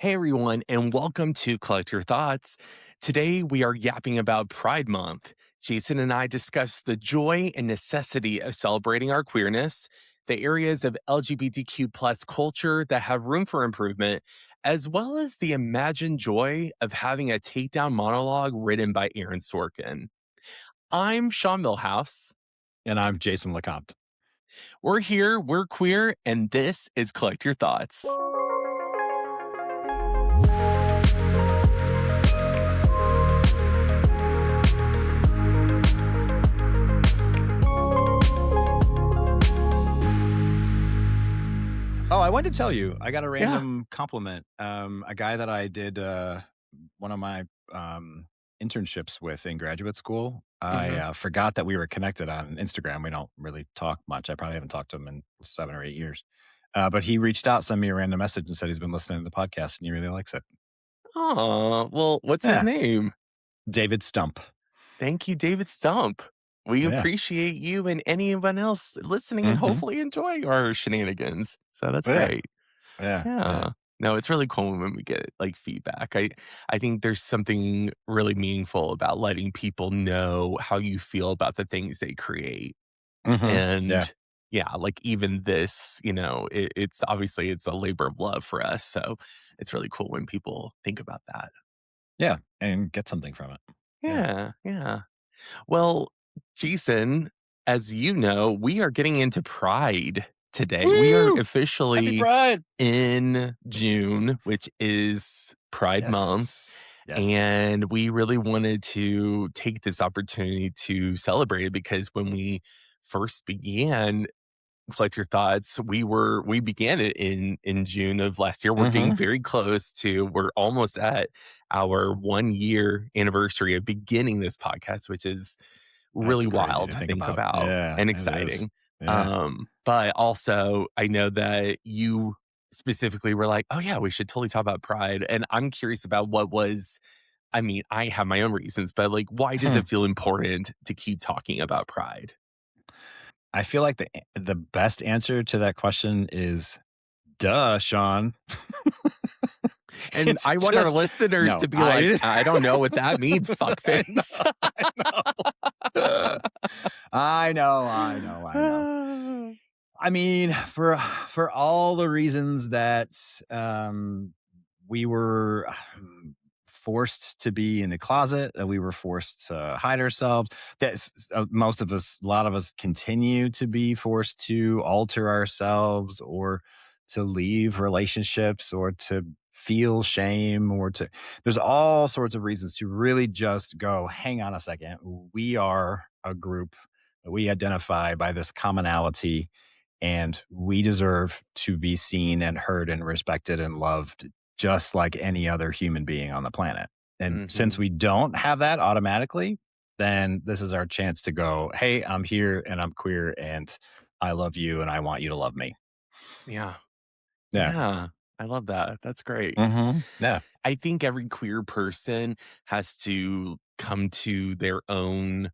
Hey everyone, and welcome to Collect Your Thoughts. Today we are yapping about Pride Month. Jason and I discuss the joy and necessity of celebrating our queerness, the areas of LGBTQ plus culture that have room for improvement, as well as the imagined joy of having a takedown monologue written by Aaron Sorkin. I'm Sean Millhouse. And I'm Jason LeCompte. We're here, we're queer, and this is Collect Your Thoughts. Oh, I wanted to tell you, I got a Yeah. random compliment. A guy that I did one of my internships with in graduate school. I Mhm. forgot that we were connected on Instagram. We don't really talk much. I probably haven't talked to him in 7 or 8 years. But he reached out, sent me a random message, and said he's been listening to the podcast and he really likes it. Aw, well, what's his Yeah, name? David Stump. Thank you, David Stump. We Yeah. appreciate you and anyone else listening and Hmm. hopefully enjoying our shenanigans. So that's Yeah. great. Yeah. Yeah. Yeah. No, it's really cool when we get like feedback. I think there's something really meaningful about letting people know how you feel about the things they create. Yeah. And yeah, like even this, it's obviously it's a labor of love for us. So it's really cool when people think about that. Yeah. And get something from it. Yeah. Yeah, yeah. Well, Jason, as you know, we are getting into Pride today. We are Woo! Happy officially Pride. in June, which is Pride Month. Yes. Yes. And we really wanted to take this opportunity to celebrate it because when we first began Collect Your Thoughts, we began it in June of last year. We're getting Mhm. very close to we're almost at our 1 year anniversary of beginning this podcast, which is That's really crazy wild to to think think about. about Yeah, and it is. exciting. Yeah. But also I know that you specifically were like, "Oh yeah, we should totally talk about Pride." And I'm curious about what was I mean, I have my own reasons, but like why does Hmm. it feel important to keep talking about Pride? I feel like the best answer to that question is, "Duh, Sean." And It's I want our just listeners no, to be like, "I don't know what that means, I fuckface." know, I know. I know. I mean, for all the reasons that, um, we were forced to be in the closet, that we were forced to hide ourselves, that most of us a lot of us continue to be forced to alter ourselves or to leave relationships or to feel shame or to there's all sorts of reasons to really just go, "Hang on a second. We are a group. We identify by this commonality and we deserve to be seen and heard and respected and loved just like any other human being on the planet." And since Mhm. we don't have that automatically, then this is our chance to go, "Hey, I'm here and I'm queer and I love you and I want you to love me." Yeah. Yeah. Yeah. I love that. That's great. Yeah. I think every queer person has to come to their own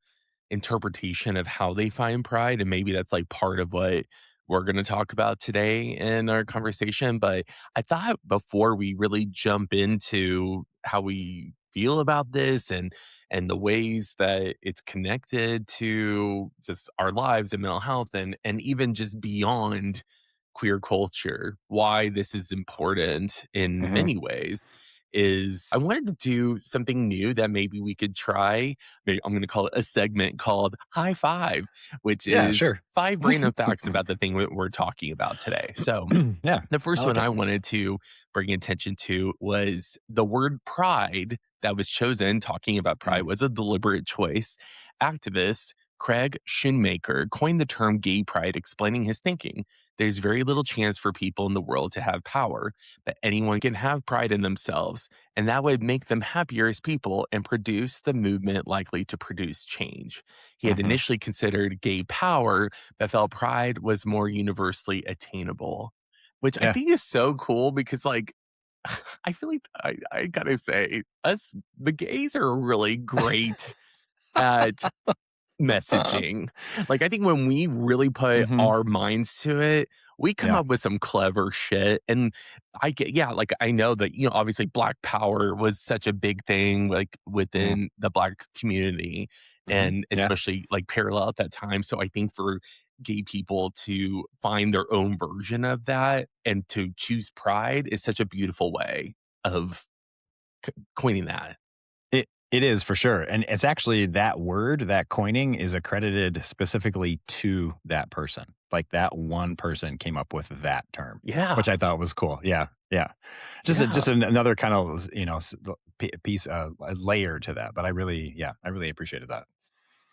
interpretation of how they find pride, and maybe that's, like, part of what we're gonna talk about today in our conversation, but I thought before we really jump into how we feel about this and the ways that it's connected to just our lives and mental health and even just beyond queer culture, why this is important in Hmm. many ways is I wanted to do something new that maybe we could try. Maybe I'm going to call it a segment called High Five, which Yeah, is sure. 5 random facts about the thing that we're talking about today. So, Yeah, the I first like one it. I wanted to bring attention to was the word pride that was chosen. Talking about pride Mm. was a deliberate choice. Activist Craig Shoemaker coined the term gay pride, explaining his thinking. There's very little chance for people in the world to have power, but anyone can have pride in themselves, and that would make them happier as people and produce the movement likely to produce change. He had Mhm. initially considered gay power, but felt pride was more universally attainable, which I Yeah. think is so cool because, like, I feel like I gotta say, us, the gays are really great at messaging. Like, I think when we really put Mhm. our minds to it, we come Yeah. up with some clever shit. And I get, yeah, like I know that, obviously Black Power was such a big thing, like Mm. within the Black community Mhm. and Yeah. especially like parallel at that time. So I think for gay people to find their own version of that and to choose pride is such a beautiful way of coining that. It is for sure, and it's actually that word, that coining is accredited specifically to that person. Like, that one person came up with that term, Yeah. which I thought was cool. Yeah, yeah. Yeah. Just another kind of, piece, a layer to that, but I really appreciated that.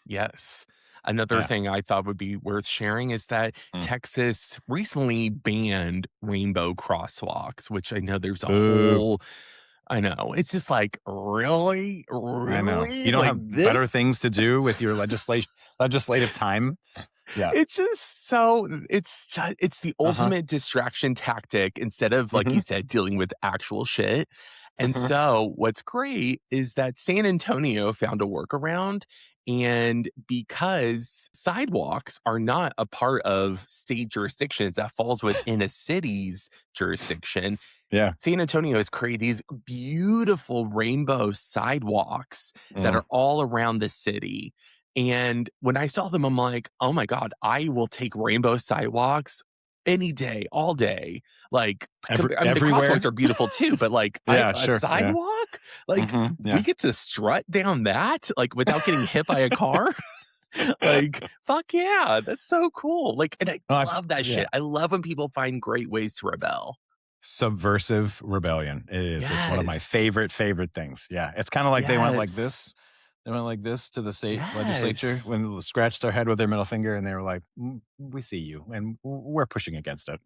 Yes. Another Yeah. thing I thought would be worth sharing is that Mm. Texas recently banned rainbow crosswalks, which I know there's a Boo. whole I know. It's just like, really? I know. Really? You don't Like have better this? things to do with your legislative time? Yeah. It's just so it's the Uh-huh. ultimate distraction tactic instead of, like you Mhm. said, dealing with actual shit. And Mhm. so what's great is that San Antonio found a workaround, and because sidewalks are not a part of state jurisdictions, that falls within a city's jurisdiction. Yeah. San Antonio has created these beautiful rainbow sidewalks that Mm. are all around the city. And when I saw them, I'm like, oh my God, I will take rainbow sidewalks any day, all day. Like, I mean, the crosswalks Everywhere? are beautiful too, but like, Yeah, a sure. Yeah. sidewalk, like, Mhm. we Yeah. get to strut down that, like, without getting hit by a car. Like, fuck yeah, that's so cool. Like, and I Oh, love that yeah. shit. I love when people find great ways to rebel. Subversive rebellion. It is. It's one of my Yes. favorite things. Yeah. It's kinda like they went like Yes. this. They went like this to the state legislature Yes. when scratched their head with their middle finger, and they were like, we see you, and we're pushing against it."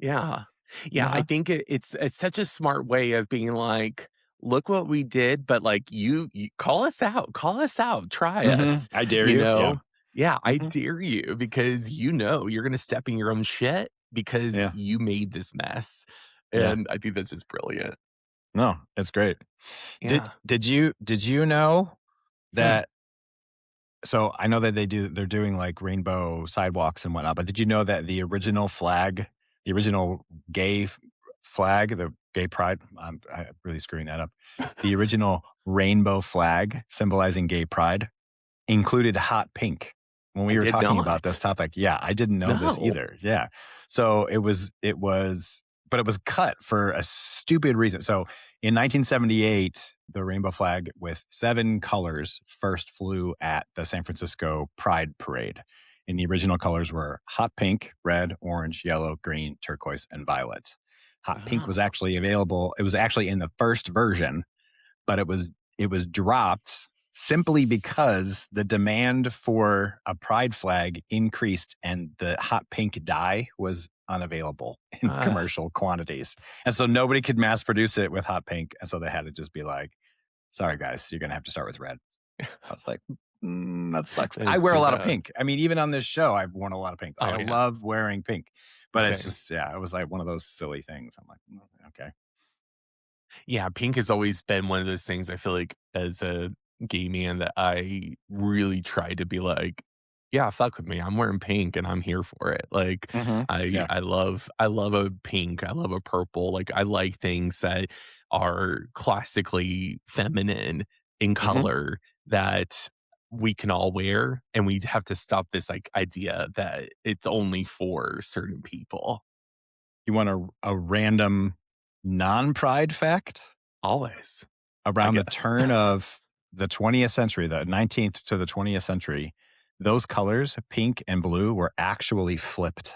Yeah. Yeah, I Uh-huh. think it's such a smart way of being like, "Look what we did, but, like, you call us out, try Mhm. us," "I dare you you." Yeah. know? Yeah, I Mhm. dare you because you're gonna step in your own shit because Yeah. you made this mess, Yeah. and I think that's just brilliant. No, it's great. Yeah. Did you know Hmm. that so I know that they're doing, like, rainbow sidewalks and whatnot, but did you know that the original flag, the original gay flag, the gay pride, I'm really screwing that up. The original rainbow flag symbolizing gay pride included hot pink. When I we were did talking about not. this topic, yeah, I didn't know this No. either. Yeah. So but it was cut for a stupid reason. So in 1978, the rainbow flag with 7 colors first flew at the San Francisco Pride Parade. And the original colors were hot pink, red, orange, yellow, green, turquoise, and violet. Hot pink was Oh. actually available. It was actually in the first version, but it was dropped simply because the demand for a pride flag increased and the hot pink dye was unavailable in Uh, commercial quantities. And so nobody could mass produce it with hot pink. And so they had to just be like, sorry, guys, you're going to have to start with red. I was like, that sucks. that I is wear a too lot of bad. pink. I mean, even on this show, I've worn a lot of pink. I Oh, yeah. love wearing pink, but it's Same. just, yeah, it was like one of those silly things. I'm like, okay. Yeah, pink has always been one of those things I feel like as a gay man that I really try to be like, yeah, fuck with me. I'm wearing pink and I'm here for it. Like Hmm. Yeah. I love a pink, I love a purple. Like I like things that are classically feminine in Hmm. color that we can all wear and we have to stop this like idea that it's only for certain people. You want a random non-pride fact? Always, I Around the guess. turn of the 20th century, the 19th to the 20th century, those colors, pink and blue, were actually flipped.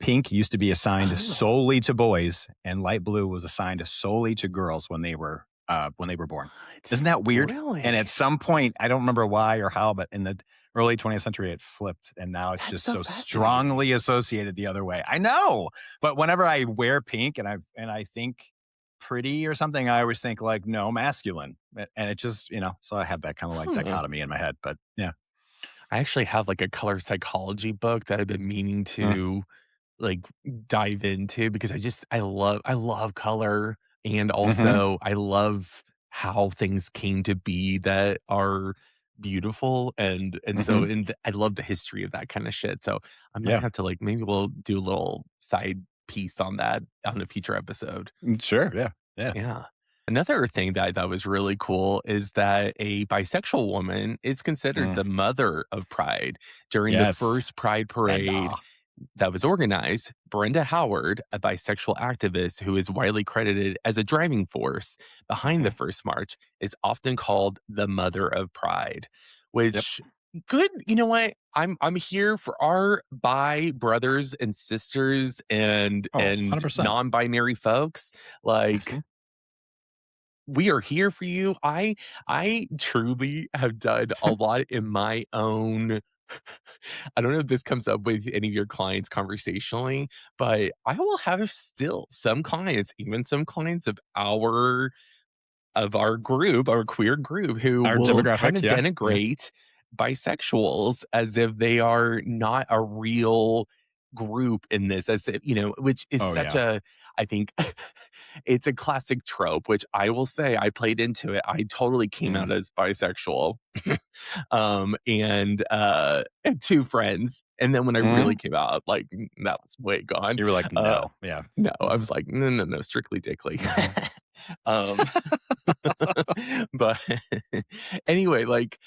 Pink used to be assigned Oh, solely to boys, and light blue was assigned solely to girls when they were born. what? Isn't that weird? And at Really? some point, I don't remember why or how, but in the early 20th century, it flipped, and now it's That's just so so fascinating. strongly associated the other way. I know, but whenever I wear pink and I think pretty or something, I always think like no masculine, and it just so I have that kind of like Huh. dichotomy in my head. But yeah. I actually have, like, a color psychology book that I've been meaning Mm, to, like, dive into because I love color, and mm-hmm. also I love how things came to be that are beautiful, and so Mhm. and I love the history of that kinda shit, so I might Yeah. have to, like maybe we'll do a little side piece on that on a future episode. Sure. Yeah. Yeah. Yeah. Another thing that I thought was really cool is that a bisexual woman is considered Mm. the mother of Pride. During the Yes. first Pride parade Brenda. that was organized, Brenda Howard, a bisexual activist who is widely credited as a driving force behind the Mhm. first march, is often called the mother of Pride, Yep. which good, you know what? I'm here for our bi brothers and sisters Oh, and 100%. non-binary folks. Like Mhm. we are here for you. I truly have done a lot in my own I don't know if this comes up with any of your clients conversationally, but I will have still some clients, even some clients of our group, our queer group, who Our will kind demographic, of yeah, yeah. denigrate bisexuals as if they are not a real group in this, as if, which is Oh, such yeah. a, I think, it's a classic trope, which I will say I played into it. I totally came Mm, out as bisexual. And two friends. And then when I really mhm. came out, like that was way gone. You were like, Uh, "No." Yeah. no, I Mhm, was like, no, no, no, strictly dickly. mhm. um, but anyway, like,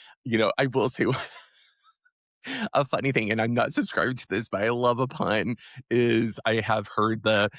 I will say a funny thing, and I'm not subscribed to this, but I love a pun, is I have heard the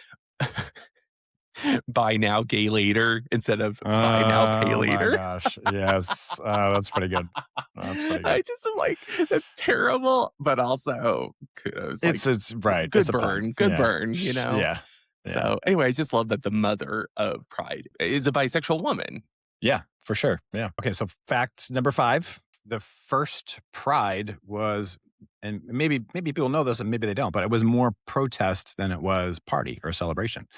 buy now, gay later instead of buy now, pay Oh my later. gosh. Yes. That's pretty good. That's pretty good. I just am like, that's terrible, but also kudos, like, It's right. It's a pun. good Yeah. burn. Yeah. Yeah. So anyway, I just love that the mother of Pride is a bisexual woman. Yeah, for sure. Yeah. Okay, so fact number 5, the first Pride was, and maybe people know this and maybe they don't, but it was more protest than it was party or celebration.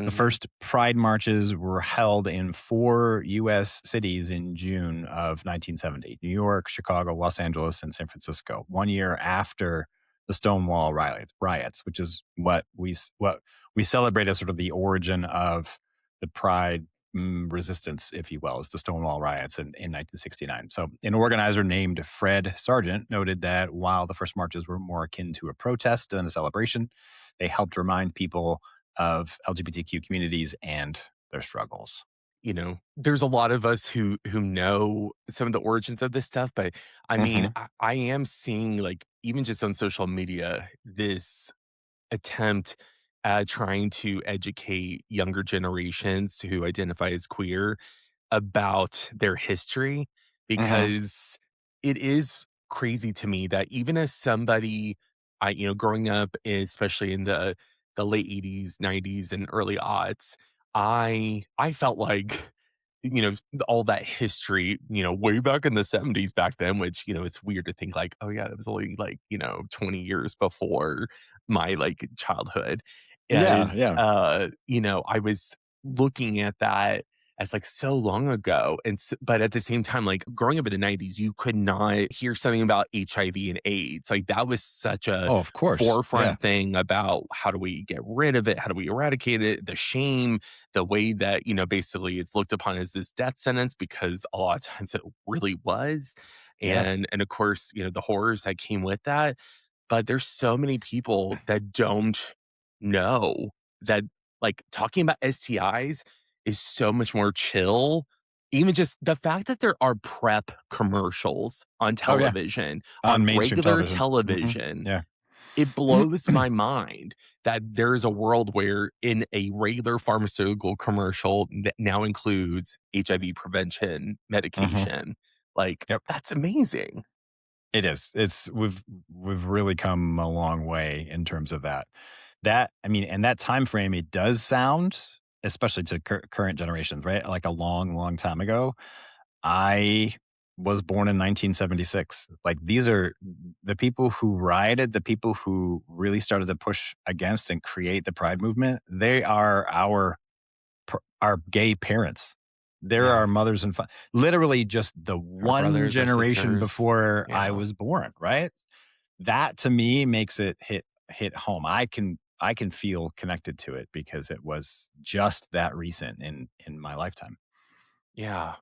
The Mhm. first Pride marches were held in 4 US cities in June of 1970: New York, Chicago, Los Angeles, and San Francisco, 1 year after the Stonewall riots, which is what we celebrate as sort of the origin of the Pride resistance, if you will, is the Stonewall riots in 1969. So, an organizer named Fred Sargent noted that while the first marches were more akin to a protest than a celebration, they helped remind people of LGBTQ communities and their struggles. There's a lot of us who know some of the origins of this stuff, but I mean, Hmm. I am seeing, like, even just on social media, this attempt at trying to educate younger generations who identify as queer about their history, Hmm. because it is crazy to me that even as somebody, growing up, especially in the late 80s, 90s, and early aughts, I felt like, all that history, way back in the 70s back then, which, it's weird to think like, oh yeah, it was only like, 20 years before my like childhood. Yeah, Is yeah. I was looking at that as like so long ago. But at the same time, like growing up in the 90s, you could not hear something about HIV and AIDS. Like that was such a Oh, of course. Yeah. forefront thing about how do we get rid of it? How do we eradicate it? The shame, the way that, basically it's looked upon as this death sentence, because a lot of times it really was. Yeah. And of course, the horrors that came with that. But there's so many people that don't know that, like, talking about STIs is so much more chill. Even just the fact that there are PrEP commercials on Oh, yeah. television, On on mainstream regular television. Hmm. television, Yeah. it blows my mind that there is a world where in a regular pharmaceutical commercial that now includes HIV prevention Hmm. medication. Like, Yep. that's amazing. It is. We've really come a long way in terms of that. That I mean, and that time frame, it does sound, especially to current generations, right? Like a long, long time ago. I was born in 1976. Like these are the people who rioted, the people who really started to push against and create the Pride movement. They are our gay parents. They're Yeah. our mothers and literally just the Our one brothers, our generation sisters. before I Yeah. was born, right? That to me makes it hit home. I can feel connected to it because it was just that recent in my lifetime. Yeah.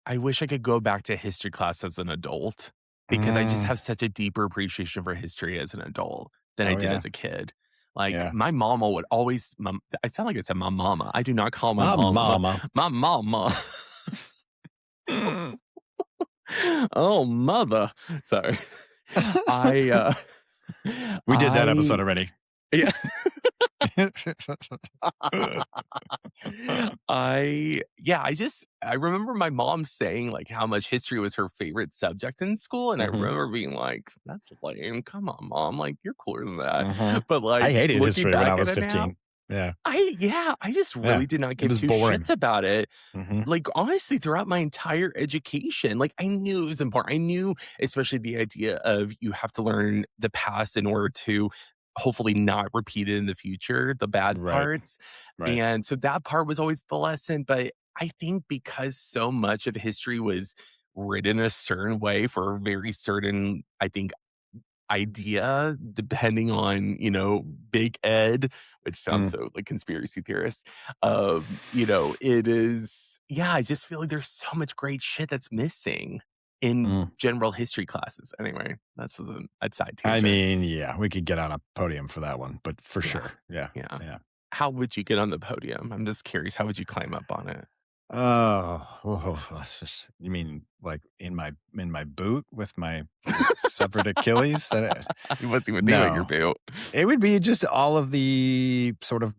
I wish I could go back to history class as an adult because I just Mm. have such a deeper appreciation for history as an adult than I Oh, did yeah. as a kid. Like, Yeah. my mama would always I sound like I said my mama. I do not call my My mama mama. my mama. Oh, mother. Sorry. I, We did that I episode already. yeah. I remember my mom saying, like, how much history was her favorite subject in school, and I Mhm, remember being like, "That's lame. Come on, mom, like, you're cooler than that." mhm. But, I like, hated looking history when I back at was it now, 15. Yeah, I just yeah. really did not It give was two boring. shits about it. Mhm. Like, honestly, throughout my entire education, like, I knew it was important. I knew especially the idea of you have to learn the past in order to hopefully not repeat it in the future, the bad Right, parts, right. and so that part was always the lesson, but I think because so much of history was written a certain way for a very certain, I think, idea depending on, Big Ed, which sounds Mm, so like conspiracy theorist. It is yeah, I just feel like there's so much great shit that's missing in mm. general history classes. Anyway, that's a side I tangent. mean, yeah, we could get on a podium for that one, but for Yeah. sure. Yeah, Yeah. yeah. How would you get on the podium? I'm just curious, how would you climb up on it? That's just you mean like in my boot with severed Achilles? I wasn't even thinking about your No. boot. It would be just all of the sort of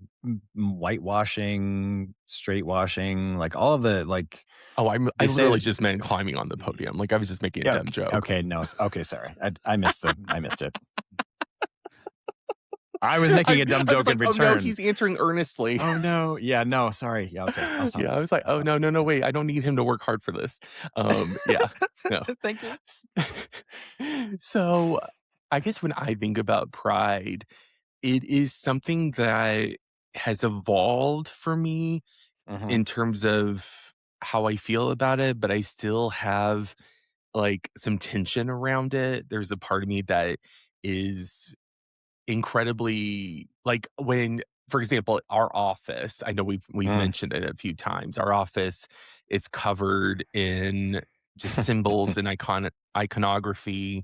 whitewashing, straight washing, like all of the like Oh, I they say literally just meant climbing on the podium. Like I was just making a yeah, dumb joke. okay, no, okay, sorry. I missed it. I was making I a dumb I was joke in like, "Oh, no, return. he's answering earnestly." Oh, no. Yeah, no, sorry. Yeah, okay, I'll stop. Yeah, I was like, I'll "Oh, stop. no, no, no, wait, I don't need him to work hard for this." Yeah, no. Thank you. S So, I guess when I think about pride, it is something that has evolved for me Mhm, in terms of how I feel about it, but I still have, like, some tension around it. There's a part of me that is incredibly like, when for example, our office, I know we've mm. mentioned it a few times. Our office is covered in just symbols and iconography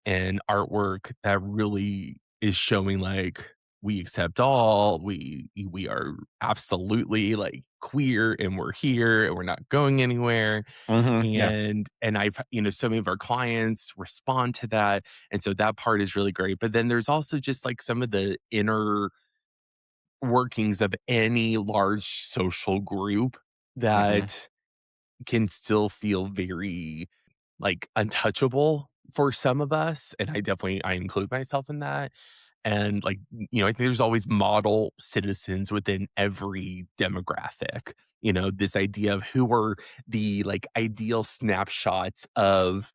and artwork that really is showing, like, we accept all, we are absolutely, like, queer, and we're here, and we're not going anywhere. Mhm, yeah, And I've so many of our clients respond to that, and so that part is really great, but then there's also just, like, some of the inner workings of any large social group mhm, that can still feel very, like, untouchable for some of us, and I include myself in that, and, like, I think there's always model citizens within every demographic, this idea of who are the, like, ideal snapshots of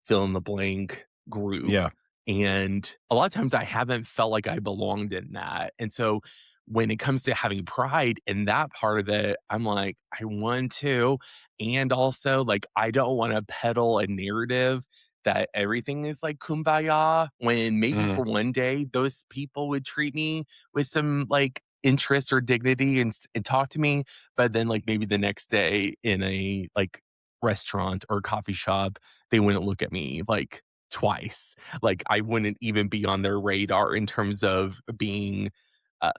fill in the blank group. yeah, And a lot of times I haven't felt like I belonged in that. And so when it comes to having pride in that part of it, I'm like, I want to. And also, like, I don't want to peddle a narrative that everything is like kumbaya when maybe mhm, for one day those people would treat me with some like interest or dignity and talk to me. But then, like, maybe the next day in a like restaurant or coffee shop, they wouldn't look at me, like, twice. Like, I wouldn't even be on their radar in terms of being,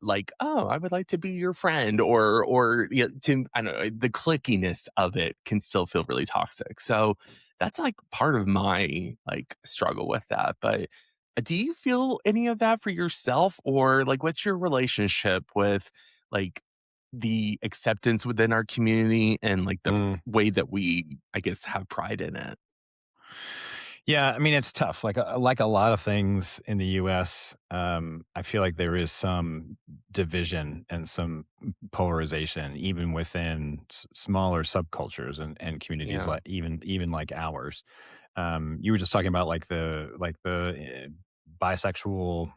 like, "Oh, I would like to be your friend," or, I don't know, the clickiness of it can still feel really toxic. So, that's, like, part of my, like, struggle with that, but, do you feel any of that for yourself? Or, like, what's your relationship with, like, the acceptance within our community and, like, the mm. way that we, I guess, have pride in it? Yeah, I mean, it's tough. Like a lot of things in the US, I feel like there is some division and some polarization even within smaller subcultures and communities Yeah. like even like ours. You were just talking about like the bisexual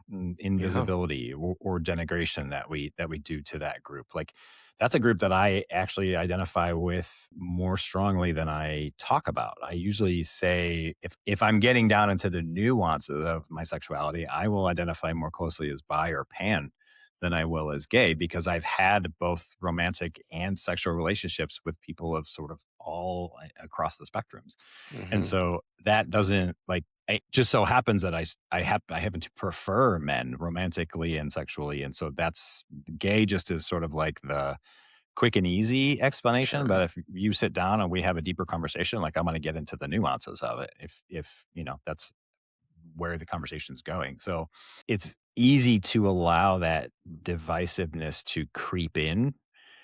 Yeah. invisibility or denigration that we do to that group. Like that's a group that I actually identify with more strongly than I talk about. I usually say if I'm getting down into the nuances of my sexuality, I will identify more closely as bi or pan than I will as gay because I've had both romantic and sexual relationships with people of sort of all across the spectrums. And Mhm. so that doesn't like it just so happens that I happen to prefer men romantically and sexually. And so that's gay just is sort of like the quick and easy explanation. But Sure. if you sit down and we have a deeper conversation, like I'm going to get into the nuances of it if that's where the conversation is going. So it's easy to allow that divisiveness to creep in,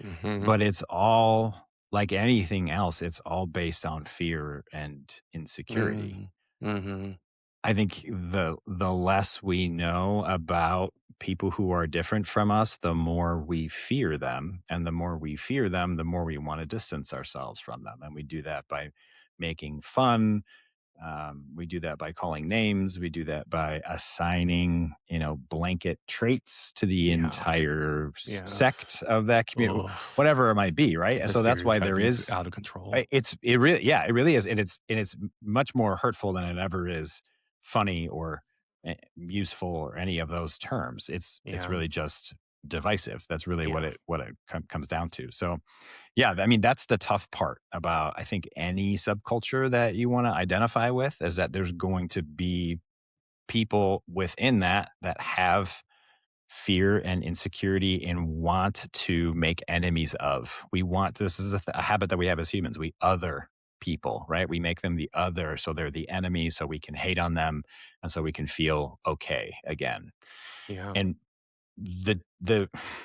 Mhm. but it's all like anything else, it's all based on fear and insecurity. Mhm. Mhm. I think the less we know about people who are different from us, the more we fear them, and the more we fear them, the more we want to distance ourselves from them, and we do that by making fun, we do that by calling names. We do that by assigning, blanket traits to the Yeah. entire Yes. sect of that community, Oh, whatever it might be, right? And the so that's why there stereotyping's is out of control. it really, yeah, it really is, and it's much more hurtful than it ever is funny or useful or any of those terms. It's Yeah. really just divisive. That's really what Yeah. it comes down to. So yeah, I mean, that's the tough part about, I think, any subculture that you wanna identify with is that there's going to be people within that have fear and insecurity and want to make enemies of. We want this is a habit that we have as humans. We other people, right? We make them the other, so they're the enemy, so we can hate on them, and so we can feel okay again. Yeah. And the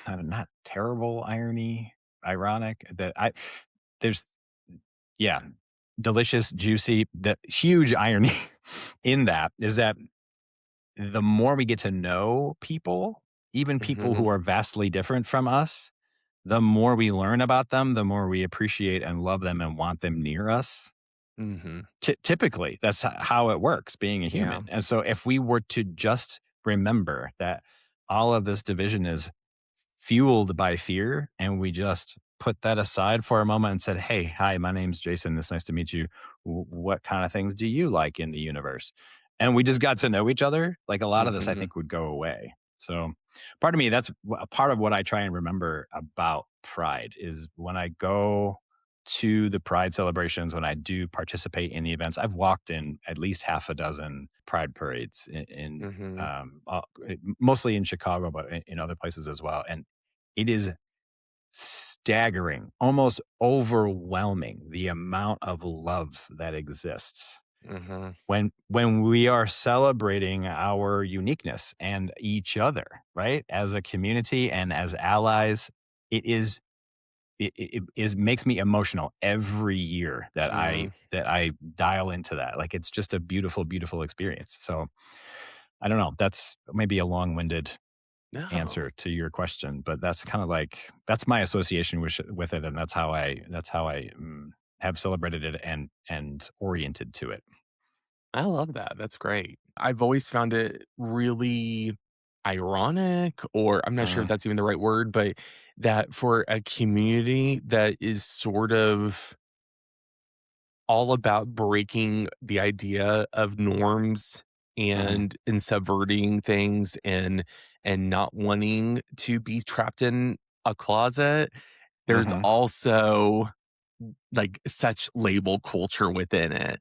not terrible irony, ironic that I there's yeah, delicious, juicy. The huge irony in that is that the more we get to know people, even people who Mhm. are vastly different from us, the more we learn about them, the more we appreciate and love them and want them near us. Mhm. Typically, that's how it works being a Yeah. human. And so if we were to just remember that all of this division is fueled by fear, and we just put that aside for a moment and said, "Hey, hi, my name's Jason. It's nice to meet you. What kind of things do you like in the universe?" And we just got to know each other. Like a lot of this, I Mhm. think, would go away. So, part of me, that's a part of what I try and remember about Pride is when I go to the Pride celebrations, when I do participate in the events. I've walked in at least half a dozen Pride parades Mhm. mostly in Chicago, but in other places as well. And it is staggering, almost overwhelming the amount of love that exists Mhm. when we are celebrating our uniqueness and each other, right? As a community and as allies, it is it is makes me emotional every year that I Mm. that I dial into that. Like it's just a beautiful, beautiful experience. So I don't know. That's maybe a long-winded No. answer to your question, but that's kind of like that's my association with it, and that's how I have celebrated it and oriented to it. I love that. That's great. I've always found it really ironic, or I'm not sure if Mm, that's even the right word, but that for a community that is sort of all about breaking the idea of norms mhm, and subverting things and not wanting to be trapped in a closet, there's mhm. also like such label culture within it.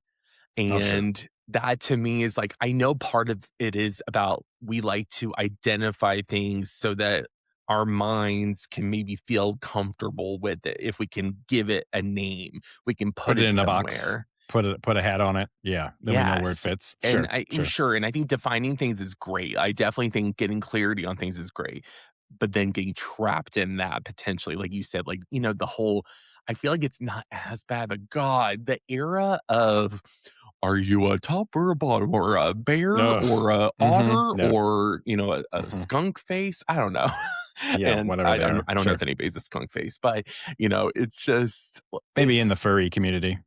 Oh, sure. And that to me is like, I know part of it is about we like to identify things so that our minds can maybe feel comfortable with it. If we can give it a name, we can put Put it it in a box. somewhere. Put a hat on it. Yeah, then we know where it Yes. fits. And Sure, sure. sure. And I think defining things is great. I definitely think getting clarity on things is great. But then getting trapped in that potentially, like you said, like, the whole, I feel like it's not as bad, but God, the era of are you a top or a bottom or a bear Ugh. or a Mhm. otter Yeah. or, a Mhm. skunk face? I don't know. Yeah, And whatever they are. I don't know Sure. if anybody's a skunk face, but, it's just Maybe in the it's furry community.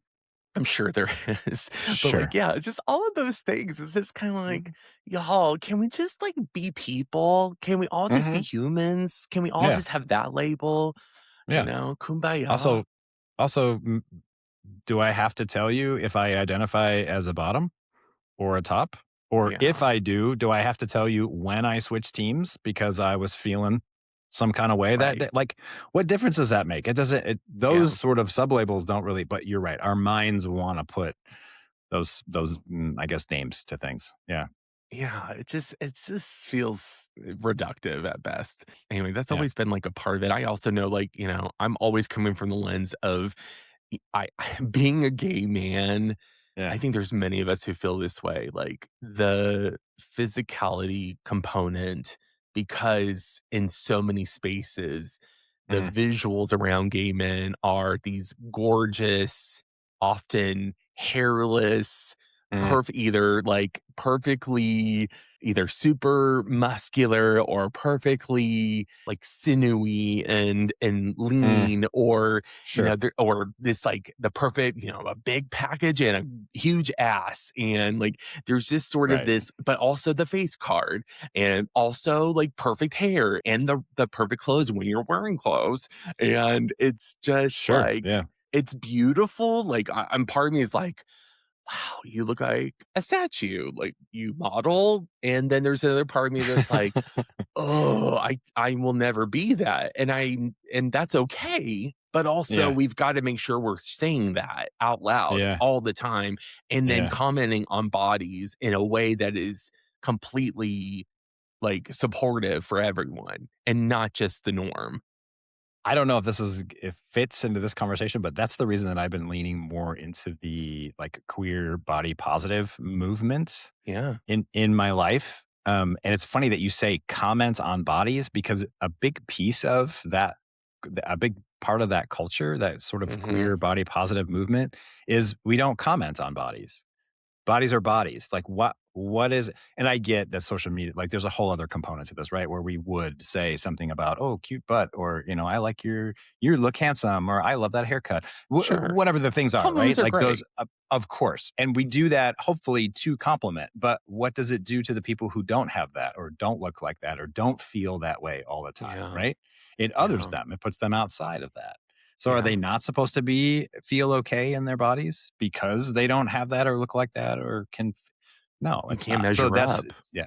I'm sure there is. But, Sure. like, yeah, it's just all of those things. It's just kinda like, Mhm. "Y'all, can we just, like, be people? Can we all just be Mhm. humans? Can we all Yeah. just have that label?" Yeah. Kumbaya. Also also, do I have to tell you if I identify as a bottom or a top? Or if Yeah. I do I have to tell you when I switch teams because I was feeling some kind of way Right. like, what difference does that make? It doesn't it Yeah. those sort of sublabels don't really, but you're right. Our minds wanna put I guess, names to things. Yeah, Yeah, it just feels reductive at best. Anyway, that's yeah, always been like a part of it. I also know, like, I'm always coming from the lens of being a gay man. yeah, I think there's many of us who feel this way, like the physicality component, because in so many spaces, the mm, visuals around gay men are these gorgeous, often hairless, mm, either like perfectly either super muscular or perfectly like sinewy and mm, lean, or sure, or this like the perfect, a big package and a huge ass. And like there's just sort of right, this, but also the face card, and also like perfect hair and the perfect clothes when you're wearing clothes. And it's just sure, like, yeah, it's beautiful. Like I'm part of me is like, wow, you look like a statue, like you model. And then there's another part of me that's like, oh, I will never be that. And that's okay. But also yeah, we've got to make sure we're saying that out loud yeah, all the time, and then yeah. commenting on bodies in a way that is completely like supportive for everyone and not just the norm. I don't know if it fits into this conversation, but that's the reason that I've been leaning more into the, like, queer body positive movement Yeah. in my life. And it's funny that you say comment on bodies because a big part of that culture, that sort of Mhm. queer body positive movement is we don't comment on bodies. Bodies are bodies. Like, what is and I get that social media, like, there's a whole other component to this, right? Where we would say something about, "Oh, cute butt," or, "I like you look handsome," or, "I love that haircut." Sure. Whatever the things are, right? Compliments are Like, those great. of course, and we do that hopefully to compliment, but what does it do to the people who don't have that or don't look like that or don't feel that way all the time, Yeah. right? It others Yeah. them. It puts them outside of that. So are they Yeah. not supposed to feel okay in their bodies because they don't have that or look like that or no, You it's can't not. So measure that's up yeah.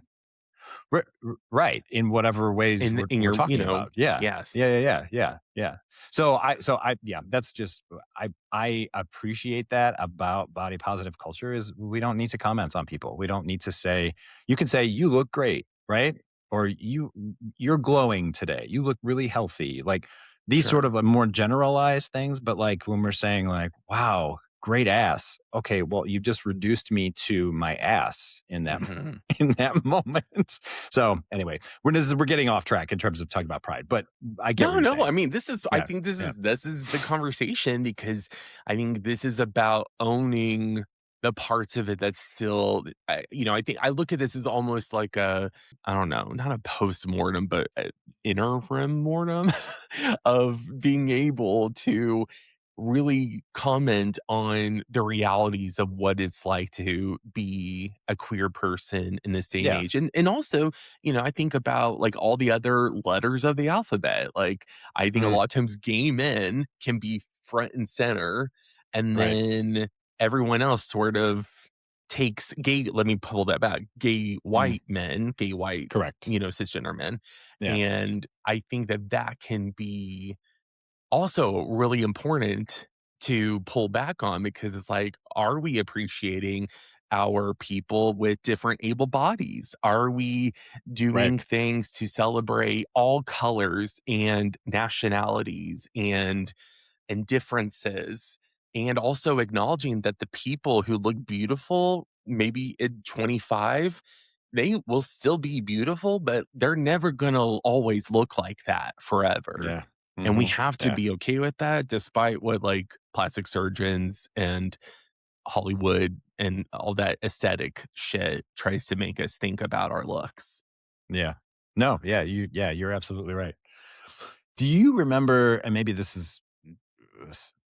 Right, in whatever ways in we're your, talking about. Yeah. yes. Yeah. So yeah, that's just I appreciate that about body positive culture is we don't need to comment on people. We don't need to say you can say, "You look great," right? Or "You're glowing today. You look really healthy." Like, these sort Sure. of, more generalized things, but, like, when we're saying, like, "Wow, great ass." Okay, well, you just reduced me to my ass in that Mhm. in that moment. So anyway, we're getting off track in terms of talking about pride, but I get what No, you're no, saying. I mean, I Yeah, think this yeah, is the conversation, because I think this is about owning the parts of it that's still, I think I look at this as almost like a, I don't know, not a post-mortem, but a interim mortem of being able to really comment on the realities of what it's like to be a queer person in this day and yeah. age. And also, I think about like all the other letters of the alphabet. Like, I think a Mm, lot of times gay men can be front and center, and right. then everyone else sort of takes gay, let me pull that back, gay Mm, white men, gay white, correct. cisgender men. Yeah. And I think that that can be also really important to pull back on, because it's like, are we appreciating our people with different able bodies? Are we Right. doing things to celebrate all colors and nationalities and differences? And also acknowledging that the people who look beautiful, maybe at 25, they will still be beautiful, but they're never gonna always look like that forever. Yeah. And we Hmm. have to Yeah. be okay with that, despite what like plastic surgeons and Hollywood and all that aesthetic shit tries to make us think about our looks. Yeah. No. You're absolutely right. Do you remember? And maybe this is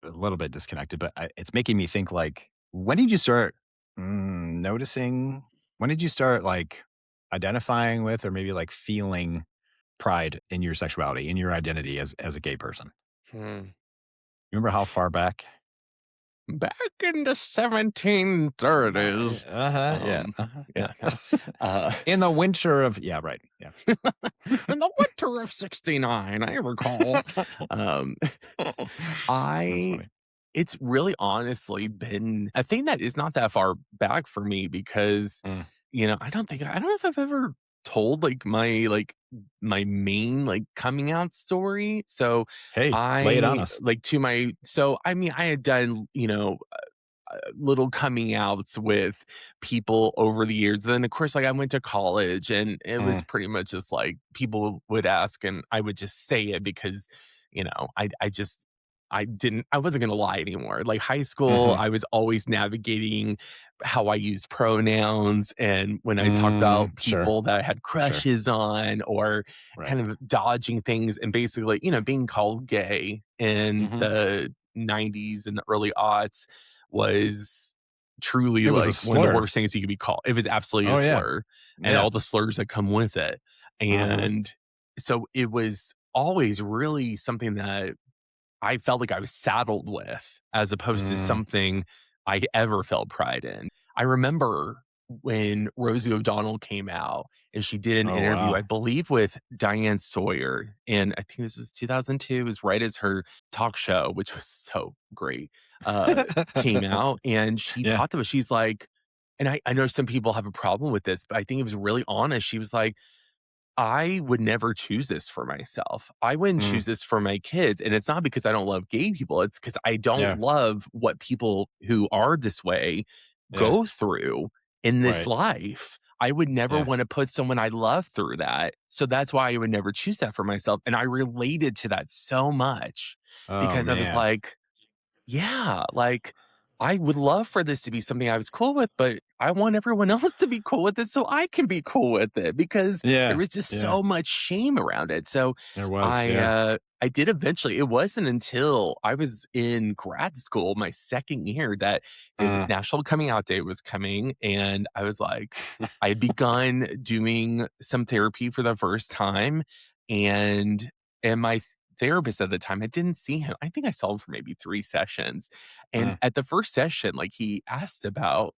a little bit disconnected, but it's making me think. Like, when did you start noticing? When did you start like identifying with, or maybe like feeling pride in your sexuality, in your identity as a gay person? Hmm. You remember how far back? back in the Right, 1730s. uh-huh, yeah, Um, yeah. yeah, no. Uh, In the winter of yeah, right, yeah. in the winter of '69, I recall. Um, That's I funny. it's really honestly been a thing that is not that far back for me because, Mm. I don't know if I've ever told, my main, coming out story. So, Hey, lay it on us. I mean, I had done, little coming outs with people over the years. Then, of course, I went to college and it was Mm, pretty much just like people would ask and I would just say it because, I wasn't going to lie anymore. Like high school, mhm, I was always navigating how I use pronouns. And when I talked about sure, people that I had sure, crushes on or right. kind of dodging things and basically, being called gay in Mhm. the 90s and the early aughts was truly, It was a one of the slur. worst things you could be called. It was absolutely a Oh, yeah, slur and yeah, all the slurs that come with it. mhm, And so it was always really something that I felt like I was saddled with as opposed to mm. something I ever felt pride in. I remember when Rosie O'Donnell came out and she did an Oh, interview, I wow. believe with Diane Sawyer, and I think this was 2002, it was right as her talk show, which was so great, came out, and she Yeah, talked about she's like and I know some people have a problem with this, but I think it was really honest. She was like, I would never choose this for myself. I wouldn't mm, choose this for my kids, and it's not because I don't love gay people, it's because I don't yeah, love what people who are this way yeah, go through in this right, life. I would never yeah. wanna put someone I love through that, so that's why I would never choose that for myself, and I related to that so much Oh, because I was man. like, yeah, I would love for this to be something I was cool with, but I want everyone else to be cool with it so I can be cool with it because there Yeah, was just yeah, so much shame around it. So there was, yeah. I did eventually. It wasn't until I was in grad school, my second year, that Mm, National Coming Out Day was coming, and I was like, I had begun doing some therapy for the first time, and my therapist at the time, I didn't see him. I think I saw him for maybe 3 sessions. And mm, at the first session, he asked about,